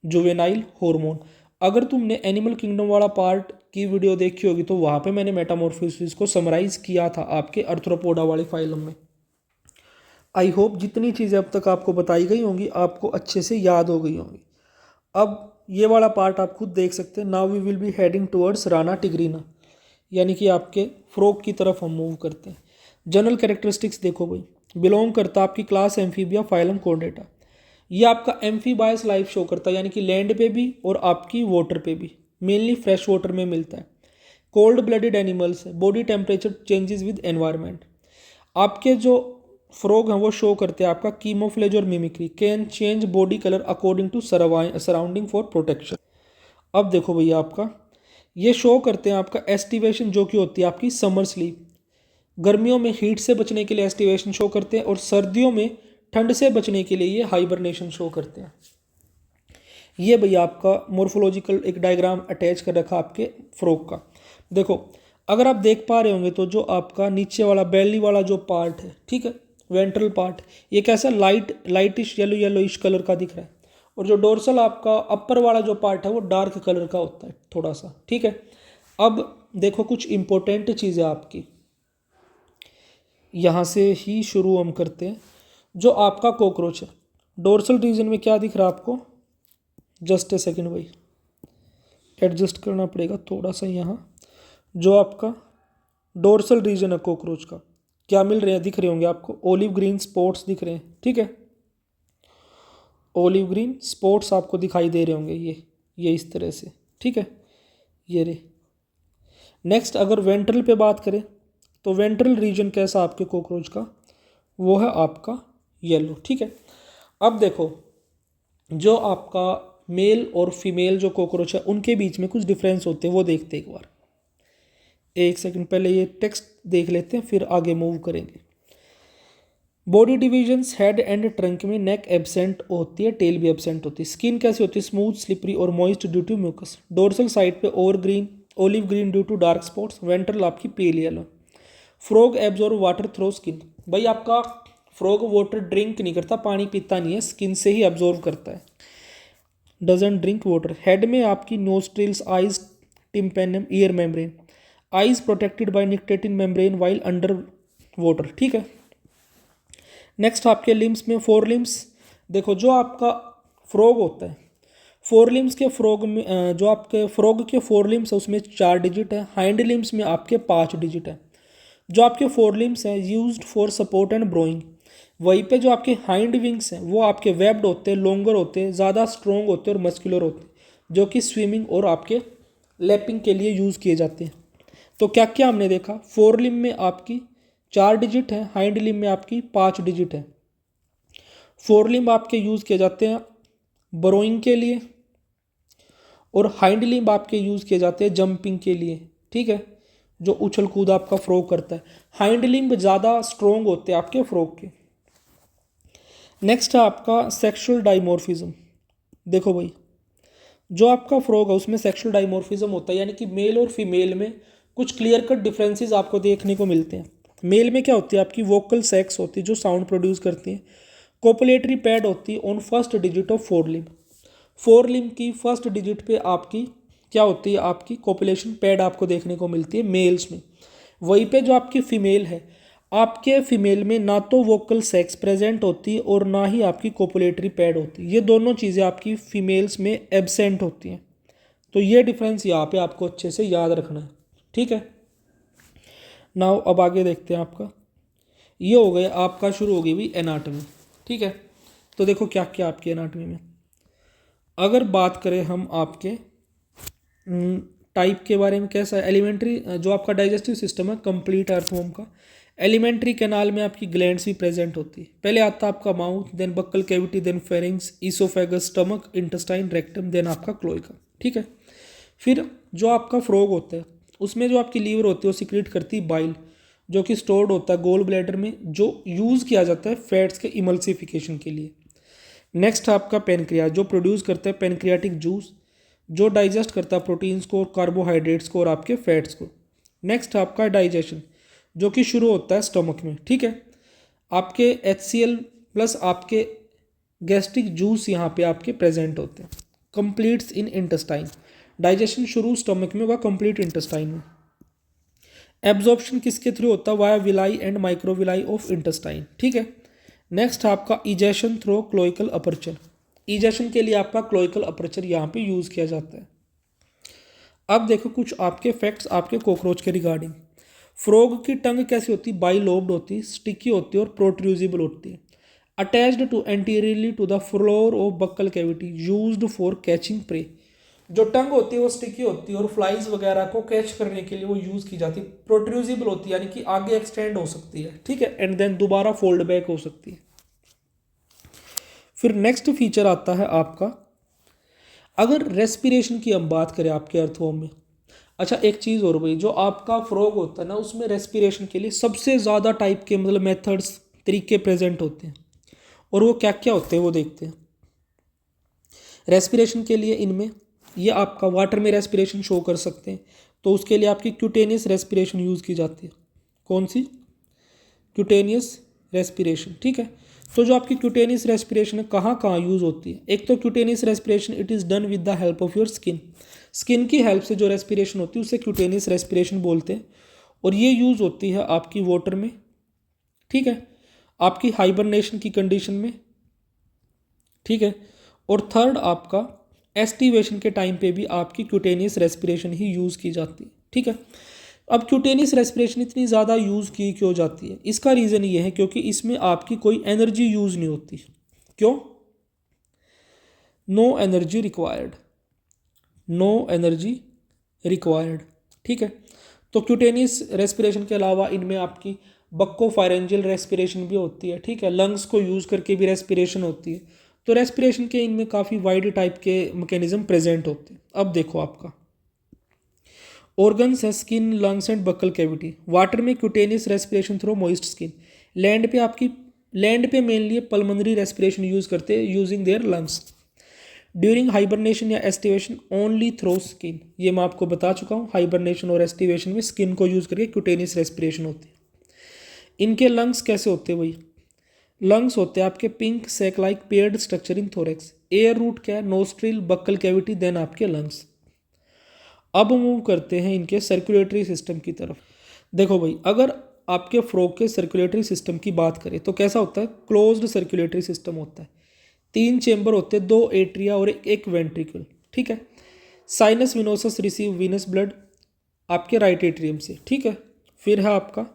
जुवेनाइल हार्मोन। अगर तुमने एनिमल किंगडम वाला पार्ट की वीडियो देखी होगी तो वहाँ पे मैंने मेटामॉर्फोसिस को समराइज किया था आपके अर्थ्रोपोडा वाले फाइलम में। आई होप जितनी चीज़ें अब तक आपको बताई गई होंगी आपको अच्छे से याद हो गई होंगी। अब ये वाला पार्ट आप खुद देख सकते हैं। Now we will be heading towards Rana tigrina, यानी कि आपके फ्रॉग की तरफ हम मूव करते हैं। जनरल कैरेक्टरिस्टिक्स देखो भाई, बिलोंग करता आपकी क्लास एम्फीबिया फाइलम कॉर्डेटा। ये आपका एम्फीबायस लाइफ शो करता है, यानी कि लैंड पे भी और आपकी वाटर पे भी, मेनली फ्रेश वाटर में मिलता है। कोल्ड ब्लडेड एनिमल्स है, body temperature changes with environment. आपके जो फ्रॉग हैं वो शो करते हैं आपका कीमोफ्लेज और mimicry, can change body colour according to surrounding for protection. अब देखो भैया आपका ये शो करते हैं आपका एस्टिवेशन, जो कि होती है आपकी समर स्लीप। गर्मियों में हीट से बचने के लिए एस्टिवेशन शो करते हैं और सर्दियों में ठंड से बचने के लिए ये हाइबरनेशन शो करते हैं। ये भैया आपका मोर्फोलॉजिकल एक डायग्राम अटैच कर रखा आपके फ्रॉग का। देखो अगर आप देख पा रहे होंगे तो जो आपका नीचे वाला बेली वाला जो पार्ट है, ठीक है, वेंट्रल पार्ट, ये कैसा लाइटिश येलोइश कलर का दिख रहा है, और जो डोर्सल आपका अपर वाला जो पार्ट है वो डार्क कलर का होता है थोड़ा सा, ठीक है। अब देखो कुछ इंपॉर्टेंट चीज़ें आपकी यहाँ से ही शुरू हम करते हैं। जो आपका कॉकरोच है, डोर्सल रीजन में क्या दिख रहा है आपको, जस्ट ए सेकेंड भाई, एडजस्ट करना पड़ेगा थोड़ा सा यहाँ। जो आपका डोर्सल रीजन है कॉकरोच का, क्या मिल रहे हैं, दिख रहे होंगे आपको, ओलिव ग्रीन स्पॉट्स दिख रहे हैं, ठीक है, ओलिव ग्रीन स्पॉट्स आपको दिखाई दे रहे होंगे, ये इस तरह से, ठीक है, ये रे। नेक्स्ट अगर वेंट्रल पे बात करें तो वेंट्रल रीजन कैसा आपके कॉकरोच का, वो है आपका येलो, ठीक है। अब देखो जो आपका मेल और फीमेल जो कॉकरोच है उनके बीच में कुछ डिफरेंस होते हैं, वो देखते हैं एक बार। एक सेकंड पहले ये टेक्स्ट देख लेते हैं फिर आगे मूव करेंगे। Body divisions head and trunk में नेक एब्सेंट होती है, टेल भी एब्सेंट होती है। स्किन कैसी होती है, स्मूथ स्लिपरी और moist due to mucus. Dorsal side पे olive green due to dark spots. Ventral आपकी pale yellow. Frog absorb water through skin. भाई आपका फ्रॉग वाटर ड्रिंक नहीं करता, पानी पीता नहीं है, स्किन से ही एब्जॉर्व करता है, डजंट ड्रिंक वाटर। हेड में आपकी nostrils, eyes, tympanum, ear membrane. Eyes protected by nictitating membrane while under water, ठीक है। नेक्स्ट आपके लिम्स में फोर लिम्स। देखो जो आपका फ्रॉग होता है, फोर लिम्स के फ्रॉग में जो आपके फ्रॉग के फोर लिम्स है उसमें 4 डिजिट है, हाइंड लिम्स में आपके 5 डिजिट है। जो आपके फोर लिम्स हैं यूज्ड फॉर सपोर्ट एंड ब्रोइंग। वहीं पे जो आपके हाइंड विंग्स हैं वो आपके वेब्ड होते हैं, लॉन्गर होते हैं, ज़्यादा स्ट्रॉन्ग होते हैं और मस्कुलर होते हैं, जो कि स्विमिंग और आपके लैपिंग के लिए यूज़ किए जाते हैं। तो क्या क्या हमने देखा, फोर लिम में आपकी 4 डिजिट है, हाइंड लिम में आपकी 5 डिजिट है। फोर लिम्ब आपके यूज़ किए जाते हैं बरोइंग के लिए और हाइंड लिम्ब आपके यूज़ किए जाते हैं जंपिंग के लिए, ठीक है, जो उछल कूद आपका फ्रॉग करता है। हाइंड लिम्ब ज़्यादा स्ट्रॉन्ग होते हैं आपके फ्रॉग के। नेक्स्ट है आपका सेक्सुअल डाइमॉर्फिज्म। देखो भाई जो आपका फ्रॉग है उसमें सेक्सुअल डाइमॉर्फिज्म होता है, यानी कि मेल और फीमेल में कुछ क्लियर कट डिफरेंसेस आपको देखने को मिलते हैं। मेल में क्या होती है आपकी वोकल सेक्स होती है जो साउंड प्रोड्यूस करती है। कोपुलेटरी पैड होती है on first digit of four limb. Four limb की फर्स्ट डिजिट पे आपकी क्या होती है, आपकी कोपुलेशन पैड आपको देखने को मिलती है मेल्स में। वहीं पे जो आपकी फीमेल है, आपके फीमेल में ना तो वोकल सेक्स प्रेजेंट होती है और ना ही आपकी कोपुलेटरी पैड होती है, ये दोनों चीज़ें आपकी फीमेल्स में एब्सेंट होती हैं। तो ये डिफरेंस यहाँ पे आपको अच्छे से याद रखना है, ठीक है। नाउ अब आगे देखते हैं आपका, ये हो गया आपका शुरू हो गई भी एनाटमी, ठीक है। तो देखो क्या क्या आपकी एनाटमी में, अगर बात करें हम आपके टाइप के बारे में, कैसा है एलिमेंट्री, जो आपका डाइजेस्टिव सिस्टम है कंप्लीट अर्थवर्म का। एलिमेंट्री कैनाल में आपकी ग्लैंड्स भी प्रेजेंट होती है। पहले आता है आपका mouth, then buccal cavity, then pharynx, oesophagus, stomach, intestine, rectum, then आपका क्लोइका, ठीक है। फिर जो आपका फ्रॉग होता है उसमें जो आपकी लीवर होती है वो सिक्रीट करती है बाइल, जो कि स्टोर्ड होता है गोल ब्लैडर में, जो यूज़ किया जाता है फैट्स के इमल्सिफिकेशन के लिए। नेक्स्ट आपका पेनक्रियाज, जो प्रोड्यूस करता है पेनक्रियाटिक जूस, जो डाइजेस्ट करता है प्रोटीन्स को और कार्बोहाइड्रेट्स को और आपके फैट्स को। नेक्स्ट आपका डाइजेशन, जो कि शुरू होता है स्टमक में, ठीक है। आपके HCl प्लस आपके गैस्ट्रिक जूस यहाँ पे आपके प्रेजेंट होते हैं। कंप्लीट्स इन इंटेस्टाइन, डाइजेशन शुरू स्टमक में व कंप्लीट इंटेस्टाइन में। एब्जॉर्प्शन किसके थ्रू होता है, via villi and microvilli of intestine, ठीक है। नेक्स्ट आपका egestion throw cloacal aperture, egestion के लिए आपका क्लोइकल अपर्चर यहाँ पे यूज़ किया जाता है। अब देखो कुछ आपके फैक्ट्स आपके कॉकरोच के रिगार्डिंग। फ्रॉग की टंग कैसी होती है, बाइलोब्ड होती है, स्टिकी होती है और प्रोट्रूजिबल होती है। Attached to anteriorly to the floor of buccal cavity, used for catching prey, जो टंग होती है वो स्टिकी होती है और फ्लाइज वगैरह को कैच करने के लिए वो यूज़ की जाती है। प्रोट्रूजिबल होती है यानी कि आगे एक्सटेंड हो सकती है, ठीक है, एंड देन दोबारा फोल्ड बैक हो सकती है। फिर नेक्स्ट फीचर आता है आपका, अगर रेस्पिरेशन की हम बात करें आपके अर्थवॉर्म में। अच्छा एक चीज़ और भाई, जो आपका फ्रॉग होता है ना उसमें रेस्पिरेशन के लिए सबसे ज़्यादा टाइप के मतलब मेथड्स तरीके प्रेजेंट होते हैं, और वो क्या क्या होते हैं वो देखते हैं। रेस्पिरेशन के लिए इनमें ये आपका वाटर में रेस्पिरेशन शो कर सकते हैं, तो उसके लिए आपकी क्यूटेनियस रेस्पिरेशन यूज़ की जाती है। कौन सी? क्यूटेनियस रेस्पिरेशन, ठीक है। तो जो आपकी क्यूटेनियस रेस्पिरेशन है कहाँ कहाँ यूज़ होती है? एक तो cutaneous respiration it is done with the help of your skin. Skin की हेल्प से जो रेस्पिरेशन होती है उसे क्यूटेनियस रेस्पिरेशन बोलते हैं, और ये यूज़ होती है आपकी वाटर में, ठीक है, आपकी हाइबरनेशन की कंडीशन में, ठीक है। और थर्ड आपका एस्टिवेशन के टाइम पे भी आपकी क्यूटेनियस रेस्पिरेशन ही यूज़ की जाती है, ठीक है। अब क्यूटेनियस रेस्पिरेशन इतनी ज़्यादा यूज़ की क्यों जाती है? इसका रीज़न ये है क्योंकि इसमें आपकी कोई एनर्जी यूज़ नहीं होती। क्यों? No energy required, no energy required, ठीक है। तो क्यूटेनियस रेस्पिरेशन के अलावा इनमें आपकी बक्कोफारेंजियल रेस्पिरेशन भी होती है, ठीक है, लंग्स को यूज़ करके भी रेस्पिरेशन होती है। तो रेस्पिरेशन के इनमें काफ़ी वाइड टाइप के मैकेनिज्म प्रेजेंट होते हैं। अब देखो आपका ऑर्गन्स है skin, lungs and buccal cavity. Water में cutaneous respiration through moist skin. Land पे मेनली पल्मोनरी रेस्पिरेशन यूज़ करते हैं using their lungs. During hibernation या एस्टिवेशन ओनली थ्रो स्किन। ये मैं आपको बता चुका हूँ, हाइबरनेशन और एस्टिवेशन में स्किन को यूज़ करके क्यूटेनियस रेस्पिरेशन होती है। इनके लंग्स कैसे होते हैं भाई? लंग्स होते हैं आपके pink sac like paired structure in thorax. Air route क्या है? नोस्ट्रिल, बक्कल कैविटी, देन आपके लंग्स। अब मूव करते हैं इनके सर्कुलेटरी सिस्टम की तरफ। देखो भाई, अगर आपके फ्रॉग के सर्कुलेटरी सिस्टम की बात करें तो कैसा होता है? क्लोज्ड सर्कुलेटरी सिस्टम होता है। 3 चेंबर होते हैं, 2 एट्रिया और एक वेंट्रिकल, ठीक है। Sinus venosus receive venous blood आपके राइट एट्रियम से, ठीक है। फिर है आपका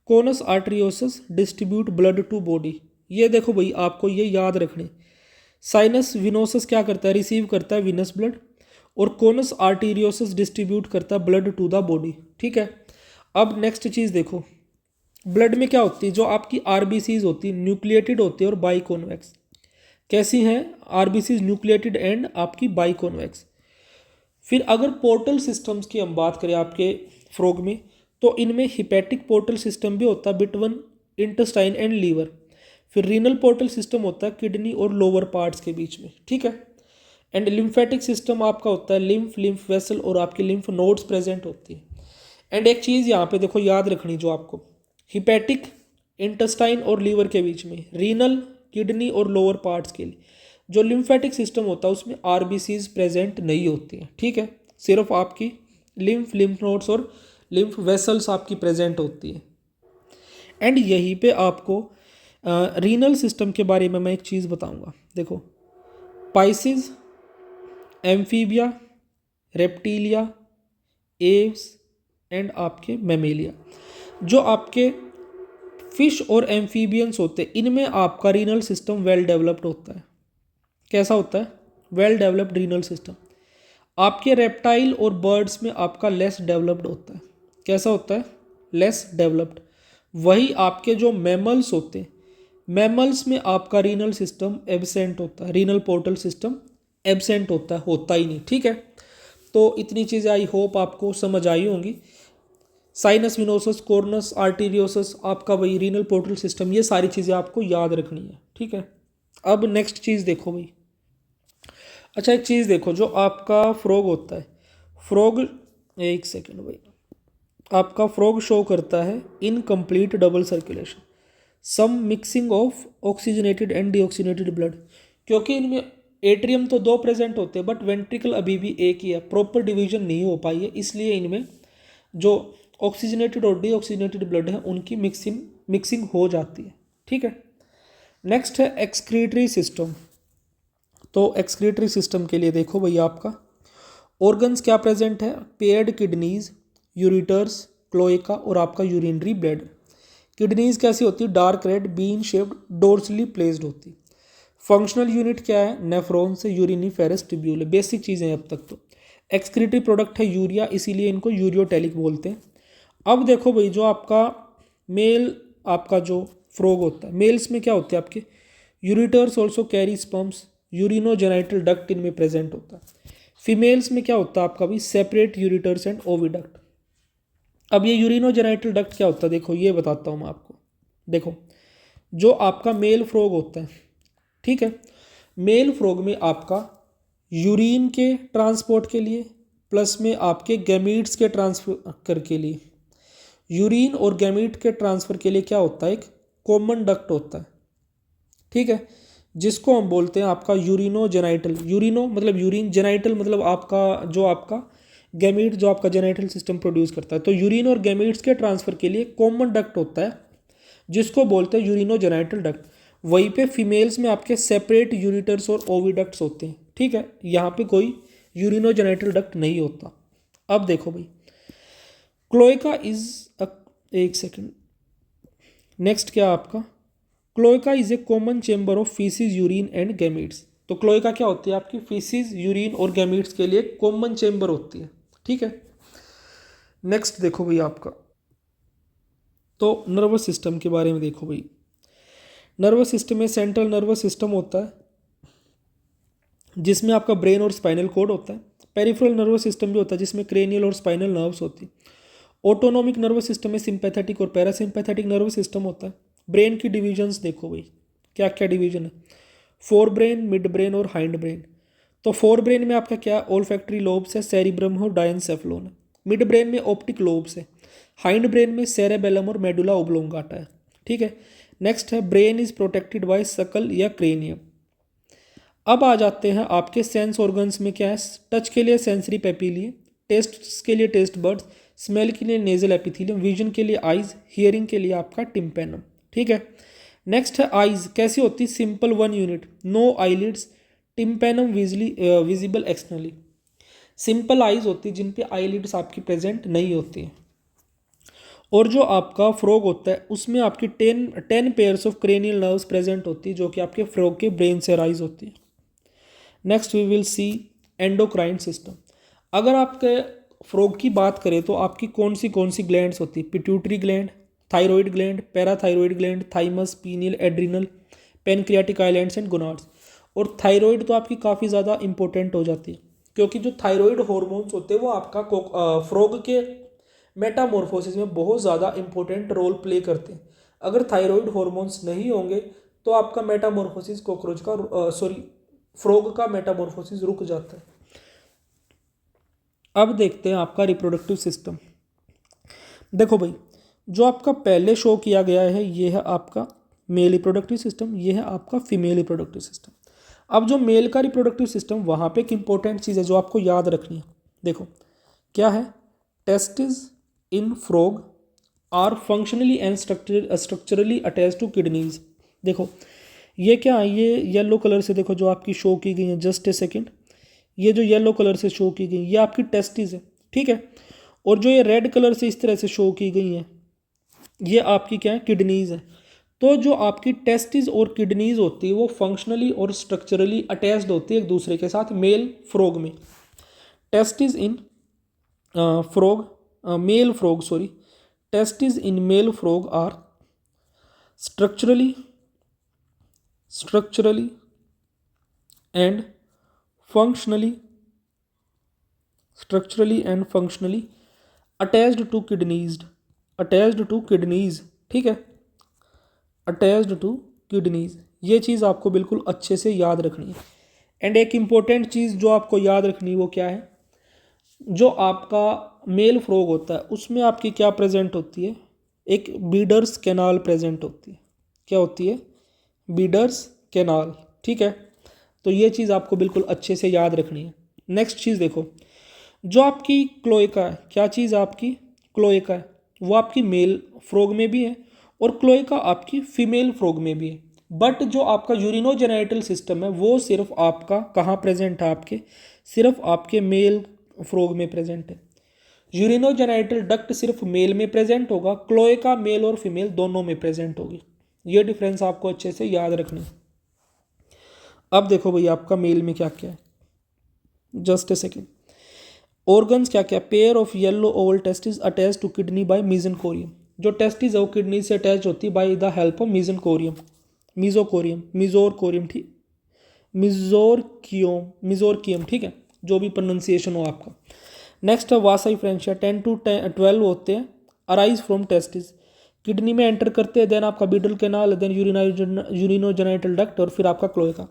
conus arteriosus distribute blood to body. ये देखो भाई, आपको ये याद रखने, साइनस विनोसस क्या करता है? रिसीव करता है विनस ब्लड, और कोनस आर्टीरियोसस डिस्ट्रीब्यूट करता है ब्लड टू द बॉडी, ठीक है। अब नेक्स्ट चीज़ देखो, ब्लड में क्या होती है? जो आपकी आरबीसीज होती है न्यूक्लिएटेड होती है और बाई कॉन्वेक्स। कैसी हैं? आरबीसीज न्यूक्लिएटेड एंड आपकी बाई कॉन्वेक्स। फिर अगर पोर्टल सिस्टम्स की हम बात करें आपके फ्रॉग में, तो इनमें हिपैटिक पोर्टल सिस्टम भी होता है बिटवीन इंटेस्टाइन एंड लीवर। फिर रीनल पोर्टल सिस्टम होता है किडनी और लोअर पार्ट्स के बीच में, ठीक है। एंड लिम्फेटिक सिस्टम आपका होता है लिम्फ वेसल और आपकी लिम्फ नोड्स प्रेजेंट होती है। एंड एक चीज़ यहाँ पे देखो याद रखनी, जो आपको हिपैटिक इंटेस्टाइन और लीवर के बीच में, रीनल किडनी और लोअर पार्ट्स के लिए जो लिम्फेटिक सिस्टम होता है उसमें आरबीसीज प्रेजेंट नहीं होती हैं, ठीक है। सिर्फ आपकी लिम्फ नोड्स और लिम्फ वेसल्स आपकी प्रेजेंट होती है। एंड यहीं पे आपको रीनल सिस्टम के बारे में मैं एक चीज़ बताऊंगा। देखो, Pisces, amphibia, Reptilia, Aves and आपके मेमेलिया, जो आपके फिश और एम्फीबियंस होते हैं, इनमें आपका रीनल सिस्टम वेल डेवलप्ड होता है। कैसा होता है? Well developed renal system. आपके रेप्टाइल और बर्ड्स में आपका लेस डेवलप्ड होता है। कैसा होता है? Less developed. वही आपके जो मैमल्स होते हैं, मैमल्स में आपका रीनल सिस्टम एब्सेंट होता है, रीनल पोर्टल सिस्टम एब्सेंट होता ही नहीं, ठीक है। तो इतनी चीज़ें आई होप आपको समझ आई होंगी। साइनस विनोसस, कोर्नस आर्टीरियोसस, आपका वही रीनल पोर्टल सिस्टम, ये सारी चीज़ें आपको याद रखनी है, ठीक है। अब नेक्स्ट चीज़ देखो भाई। अच्छा एक चीज़ देखो, जो आपका फ्रॉग होता है, फ्रॉग, एक सेकेंड भाई, आपका फ्रॉग शो करता है incomplete double circulation, some mixing of oxygenated and deoxygenated blood. क्योंकि इनमें एट्रियम तो 2 प्रेजेंट होते हैं बट वेंट्रिकल अभी भी एक ही है, प्रॉपर डिवीजन नहीं हो पाई है, इसलिए इनमें जो ऑक्सीजनेटेड और डीऑक्सीजनेटेड ब्लड है उनकी मिक्सिंग हो जाती है, ठीक है। नेक्स्ट है एक्सक्रीटरी सिस्टम। तो एक्सक्रीटरी सिस्टम के लिए देखो भैया, आपका ऑर्गन्स क्या प्रेजेंट है? पेयर्ड किडनीज, यूरिटर्स, क्लोएका और आपका यूरिनरी ब्लैडर। किडनीज कैसी होती है? Dark red, bean shaped, dorsally placed होती। फंक्शनल यूनिट क्या है? नेफ्रॉन से यूरिनीफेरस ट्यूब्यूल। बेसिक चीज़ें अब तक तो। एक्सक्रीटरी प्रोडक्ट है यूरिया, इसीलिए इनको यूरियोटेलिक बोलते हैं। अब देखो भाई, जो आपका मेल आपका जो फ्रॉग होता है, मेल्स में क्या होते हैं आपके ureters also carry sperms, urinogenital duct इनमें प्रेजेंट होता है। फीमेल्स में क्या होता है आपका भी सेपरेट यूरिटर्स एंड ओविडक्ट। अब ये यूरिनोजेनाइटल डक्ट क्या होता है, देखो ये बताता हूँ मैं आपको। देखो जो आपका मेल फ्रॉग होता है, ठीक है, मेल फ्रॉग में आपका यूरिन के ट्रांसपोर्ट के लिए प्लस में आपके गैमीट्स के ट्रांसफर के लिए, यूरिन और गैमीट के ट्रांसफर के लिए क्या होता है, एक कॉमन डक्ट होता है, ठीक है, जिसको हम बोलते हैं आपका यूरिनोजेनाइटल। यूरिनो मतलब यूरिन, जेनाइटल मतलब आपका जो आपका गैमीट जो आपका जेनाइटल सिस्टम प्रोड्यूस करता है। तो यूरिन और गैमीट्स के ट्रांसफर के लिए कॉमन डक्ट होता है जिसको बोलते हैं यूरिनोजेनाइटल डक्ट। वहीं पे फीमेल्स में आपके सेपरेट यूरिटर्स और ओविडक्ट्स होते हैं, ठीक है, यहाँ पे कोई यूरिनोजेनाइटल डक्ट नहीं होता। अब देखो भाई, क्लोएका इज एक सेकेंड, नेक्स्ट क्या आपका, cloaca is a common chamber of faeces, urine and gametes. तो क्लोएका क्या होती है आपकी फीसिस, यूरिन और गैमीट्स के लिए कॉमन चेंबर होती है, ठीक है। नेक्स्ट देखो भाई आपका, तो नर्वस सिस्टम के बारे में देखो भाई। नर्वस सिस्टम में सेंट्रल नर्वस सिस्टम होता है जिसमें आपका ब्रेन और स्पाइनल कोड होता है। पेरिफेरल नर्वस सिस्टम भी होता है जिसमें क्रेनियल और स्पाइनल नर्व्स होती है। ऑटोनोमिक नर्वस सिस्टम में सिंपैथेटिक और पैरासिम्पैथेटिक नर्वस सिस्टम होता है। ब्रेन की डिविजन्स देखो भाई, क्या क्या डिवीजन है, फोर ब्रेन, मिड ब्रेन और हाइंड ब्रेन। तो फोर ब्रेन में आपका क्या ओल्फैक्टरी लोब्स है, सेरिब्रम और डायनसेफलोन है। मिड ब्रेन में ऑप्टिक लोब्स है। हाइंड ब्रेन में सेरेबेलम और मेडुला ओब्लोंगाटा है, ठीक है। नेक्स्ट है ब्रेन इज प्रोटेक्टेड बाय सकल या क्रेनियम। अब आ जाते हैं आपके सेंस ऑर्गन्स में, क्या है, टच के लिए सेंसरी पेपिलिए, टेस्ट के लिए टेस्ट बर्ड्स, स्मेल के लिए नेजल एपिथेलियम, विजन के लिए आइज, हियरिंग के लिए आपका टिम्पेनम, ठीक है। नेक्स्ट है आइज, कैसी होती है, simple one unit, no eyelids, tympanum visible externally. Simple eyes होती है जिन पे आईलिड्स आपकी प्रेजेंट नहीं होती है। और जो आपका फ्रॉग होता है उसमें आपकी 10 pairs of cranial nerves present होती है जो कि आपके फ्रॉग के ब्रेन से राइज होती है। Next we will see endocrine system. अगर आपके फ्रॉग की बात करें तो आपकी कौन सी ग्लैंड्स होती है, pituitary gland, thyroid gland, parathyroid gland, thymus, pineal, adrenal, pancreatic islands and gonads. और थायरॉइड तो आपकी काफ़ी ज़्यादा इंपॉर्टेंट हो जाती है क्योंकि जो थायरॉइड हॉर्मोन्स होते हैं वो आपका फ्रॉग के मेटामॉर्फोसिस में बहुत ज़्यादा इंपॉर्टेंट रोल प्ले करते हैं। अगर थायरॉइड हॉर्मोन्स नहीं होंगे तो आपका मेटामॉर्फोसिस कॉकरोच का फ्रॉग का मेटामॉर्फोसिस रुक जाता है। अब देखते हैं आपका रिप्रोडक्टिव सिस्टम। देखो भाई, जो आपका पहले शो किया गया है ये है आपका मेल रिप्रोडक्टिव सिस्टम, ये है आपका फीमेल रिप्रोडक्टिव सिस्टम। अब जो मेल का रिप्रोडक्टिव सिस्टम, वहाँ पे एक इंपॉर्टेंट चीज़ है जो आपको याद रखनी है। देखो क्या है, testis in frog are functionally and structurally attach to kidneys. देखो ये क्या है, ये येलो कलर से देखो जो आपकी शो की गई है, जस्ट ए सेकेंड, ये जो येलो कलर से शो की गई ये आपकी टेस्टिस है, ठीक है। और जो ये रेड कलर से इस तरह से शो की गई है ये आपकी क्या है, किडनीज है। तो जो आपकी टेस्टिस और किडनीज होती है वो फंक्शनली और स्ट्रक्चरली अटैच्ड होती है एक दूसरे के साथ मेल फ्रॉग में। Testis in frog male frog sorry testis in male frog are structurally and functionally attached to kidneys, ठीक है, attached to kidneys। ये चीज़ आपको बिल्कुल अच्छे से याद रखनी है। एंड एक इम्पोर्टेंट चीज़ जो आपको याद रखनी है वो क्या है, जो आपका मेल फ्रॉग होता है उसमें आपकी क्या प्रेजेंट होती है, एक बीडर्स कैनाल प्रेजेंट होती है। क्या होती है, बीडर्स कैनाल, ठीक है। तो ये चीज़ आपको बिल्कुल अच्छे से याद रखनी है। नेक्स्ट चीज़ देखो, जो आपकी क्लोएका है, क्या चीज़ आपकी क्लोएका है, वो आपकी मेल फ्रॉग में भी है और क्लोएका आपकी फीमेल फ्रॉग में भी है। बट जो आपका यूरिनोजेनाइटल सिस्टम है वो सिर्फ आपका कहाँ प्रेजेंट है, आपके सिर्फ आपके मेल फ्रॉग में प्रेजेंट है। यूरिनोजेनाइटल डक्ट सिर्फ मेल में प्रेजेंट होगा, क्लोएका मेल और फीमेल दोनों में प्रेजेंट होगी। ये डिफरेंस आपको अच्छे से याद रखना है। अब देखो भाई आपका मेल में क्या क्या है, जस्ट ए सेकेंड। ऑर्गन्स क्या क्या, pair of yellow oval testis attach to kidney by mesorchium, जो टेस्टिस है वो किडनी से अटैच होती है by the help of mesorchium, mesorchium, ठीक, मिजोरकियम, ठीक है, जो भी प्रोनाउंसिएशन हो आपका। नेक्स्ट है वासा फ्रेंशिया, 10 to 12 होते हैं, अराइज फ्रॉम टेस्टिस, किडनी में एंटर करते हैं, देन आपका Bidder canal, then urinogenital duct और फिर आपका क्लोएका।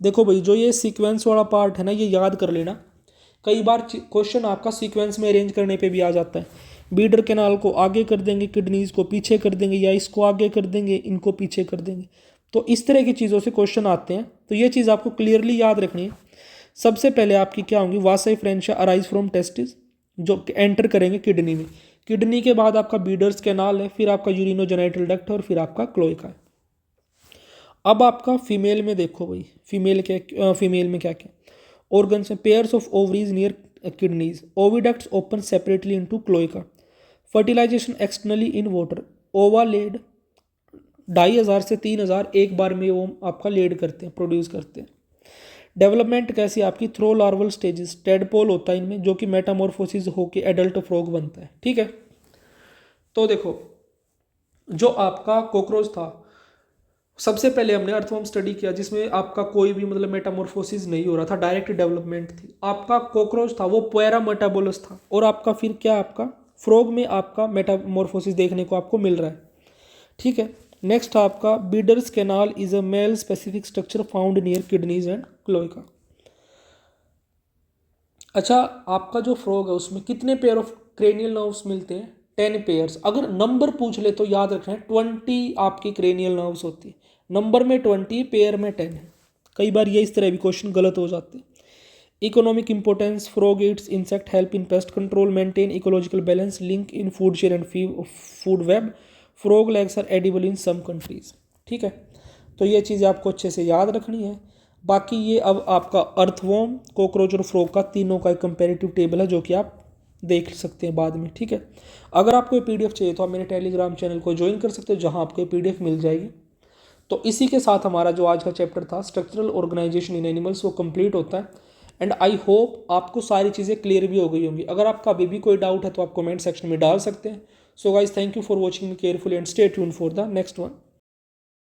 देखो भाई जो ये सीक्वेंस वाला पार्ट है ना, ये याद कर लेना, कई बार क्वेश्चन आपका सीक्वेंस में अरेंज करने पे भी आ जाता है। बीडर कैनाल को आगे कर देंगे, किडनीज को पीछे कर देंगे, या इसको आगे कर देंगे, इनको पीछे कर देंगे, तो इस तरह की चीज़ों से क्वेश्चन आते हैं। तो ये चीज़ आपको क्लियरली याद रखनी है। सबसे पहले आपकी क्या होंगी, वासाई फ्रेंशिया अराइज फ्रॉम टेस्टिस, जो एंटर करेंगे किडनी में, किडनी के बाद आपका बीडर्स कैनाल है, फिर आपका यूरिनोजेनाइटल डक्ट और फिर आपका क्लोएका है। अब आपका फीमेल में देखो भाई, फीमेल में क्या क्या ऑर्गन्स हैं, pairs of ovaries near kidneys, oviducts open separately into cloaca, fertilisation externally in water, ova laid 2500 से 3000 एक बार में वो आपका लेड करते हैं, प्रोड्यूस करते हैं। डेवलपमेंट कैसी आपकी, थ्रो लार्वल स्टेजेस, टेडपोल होता है इनमें, जो कि मेटामॉर्फोसिस होके एडल्ट फ्रॉग बनता है, ठीक है। तो देखो जो आपका कॉकरोच था, सबसे पहले हमने अर्थवर्म स्टडी किया जिसमें आपका कोई भी मतलब मेटामॉर्फोसिस नहीं हो रहा था, डायरेक्ट डेवलपमेंट थी। आपका कॉकरोच था वो पैरा मेटाबोलस था, और आपका फिर क्या आपका फ्रॉग में आपका मेटामॉर्फोसिस देखने को आपको मिल रहा है, ठीक है। नेक्स्ट आपका Bidder's canal is a male specific structure found near kidneys and cloaca. अच्छा, आपका जो फ्रॉग है उसमें कितने पेयर ऑफ क्रेनियल नर्व्स मिलते हैं, 10 पेयर्स। अगर नंबर पूछ ले तो याद रखना है 20 आपकी क्रेनियल नर्व्स होती है, नंबर में 20, पेयर में 10 है। कई बार ये इस तरह भी क्वेश्चन गलत हो जाते हैं। Economic importance, frog eats insect, help in pest control, maintain ecological balance, link in food chain and food web, frog legs are edible in some countries, ठीक है। तो ये चीज़ें आपको अच्छे से याद रखनी है। बाकी ये अब आपका अर्थवॉर्म, कॉकरोच और फ्रॉग का तीनों का एक कंपेरेटिव टेबल है, जो कि आप देख सकते हैं बाद में, ठीक है। अगर आपको ये पीडीएफ चाहिए तो आप मेरे टेलीग्राम चैनल को ज्वाइन कर सकते हो, जहां आपको ये पीडीएफ मिल जाएगी। तो इसी के साथ हमारा जो आज का चैप्टर था स्ट्रक्चरल ऑर्गेनाइजेशन इन एनिमल्स वो कंप्लीट होता है। एंड आई होप आपको सारी चीज़ें क्लियर भी हो गई होंगी। अगर आपका अभी भी कोई डाउट है तो आप कमेंट सेक्शन में डाल सकते हैं। So guys, thank you for watching me carefully and stay tune for the next one.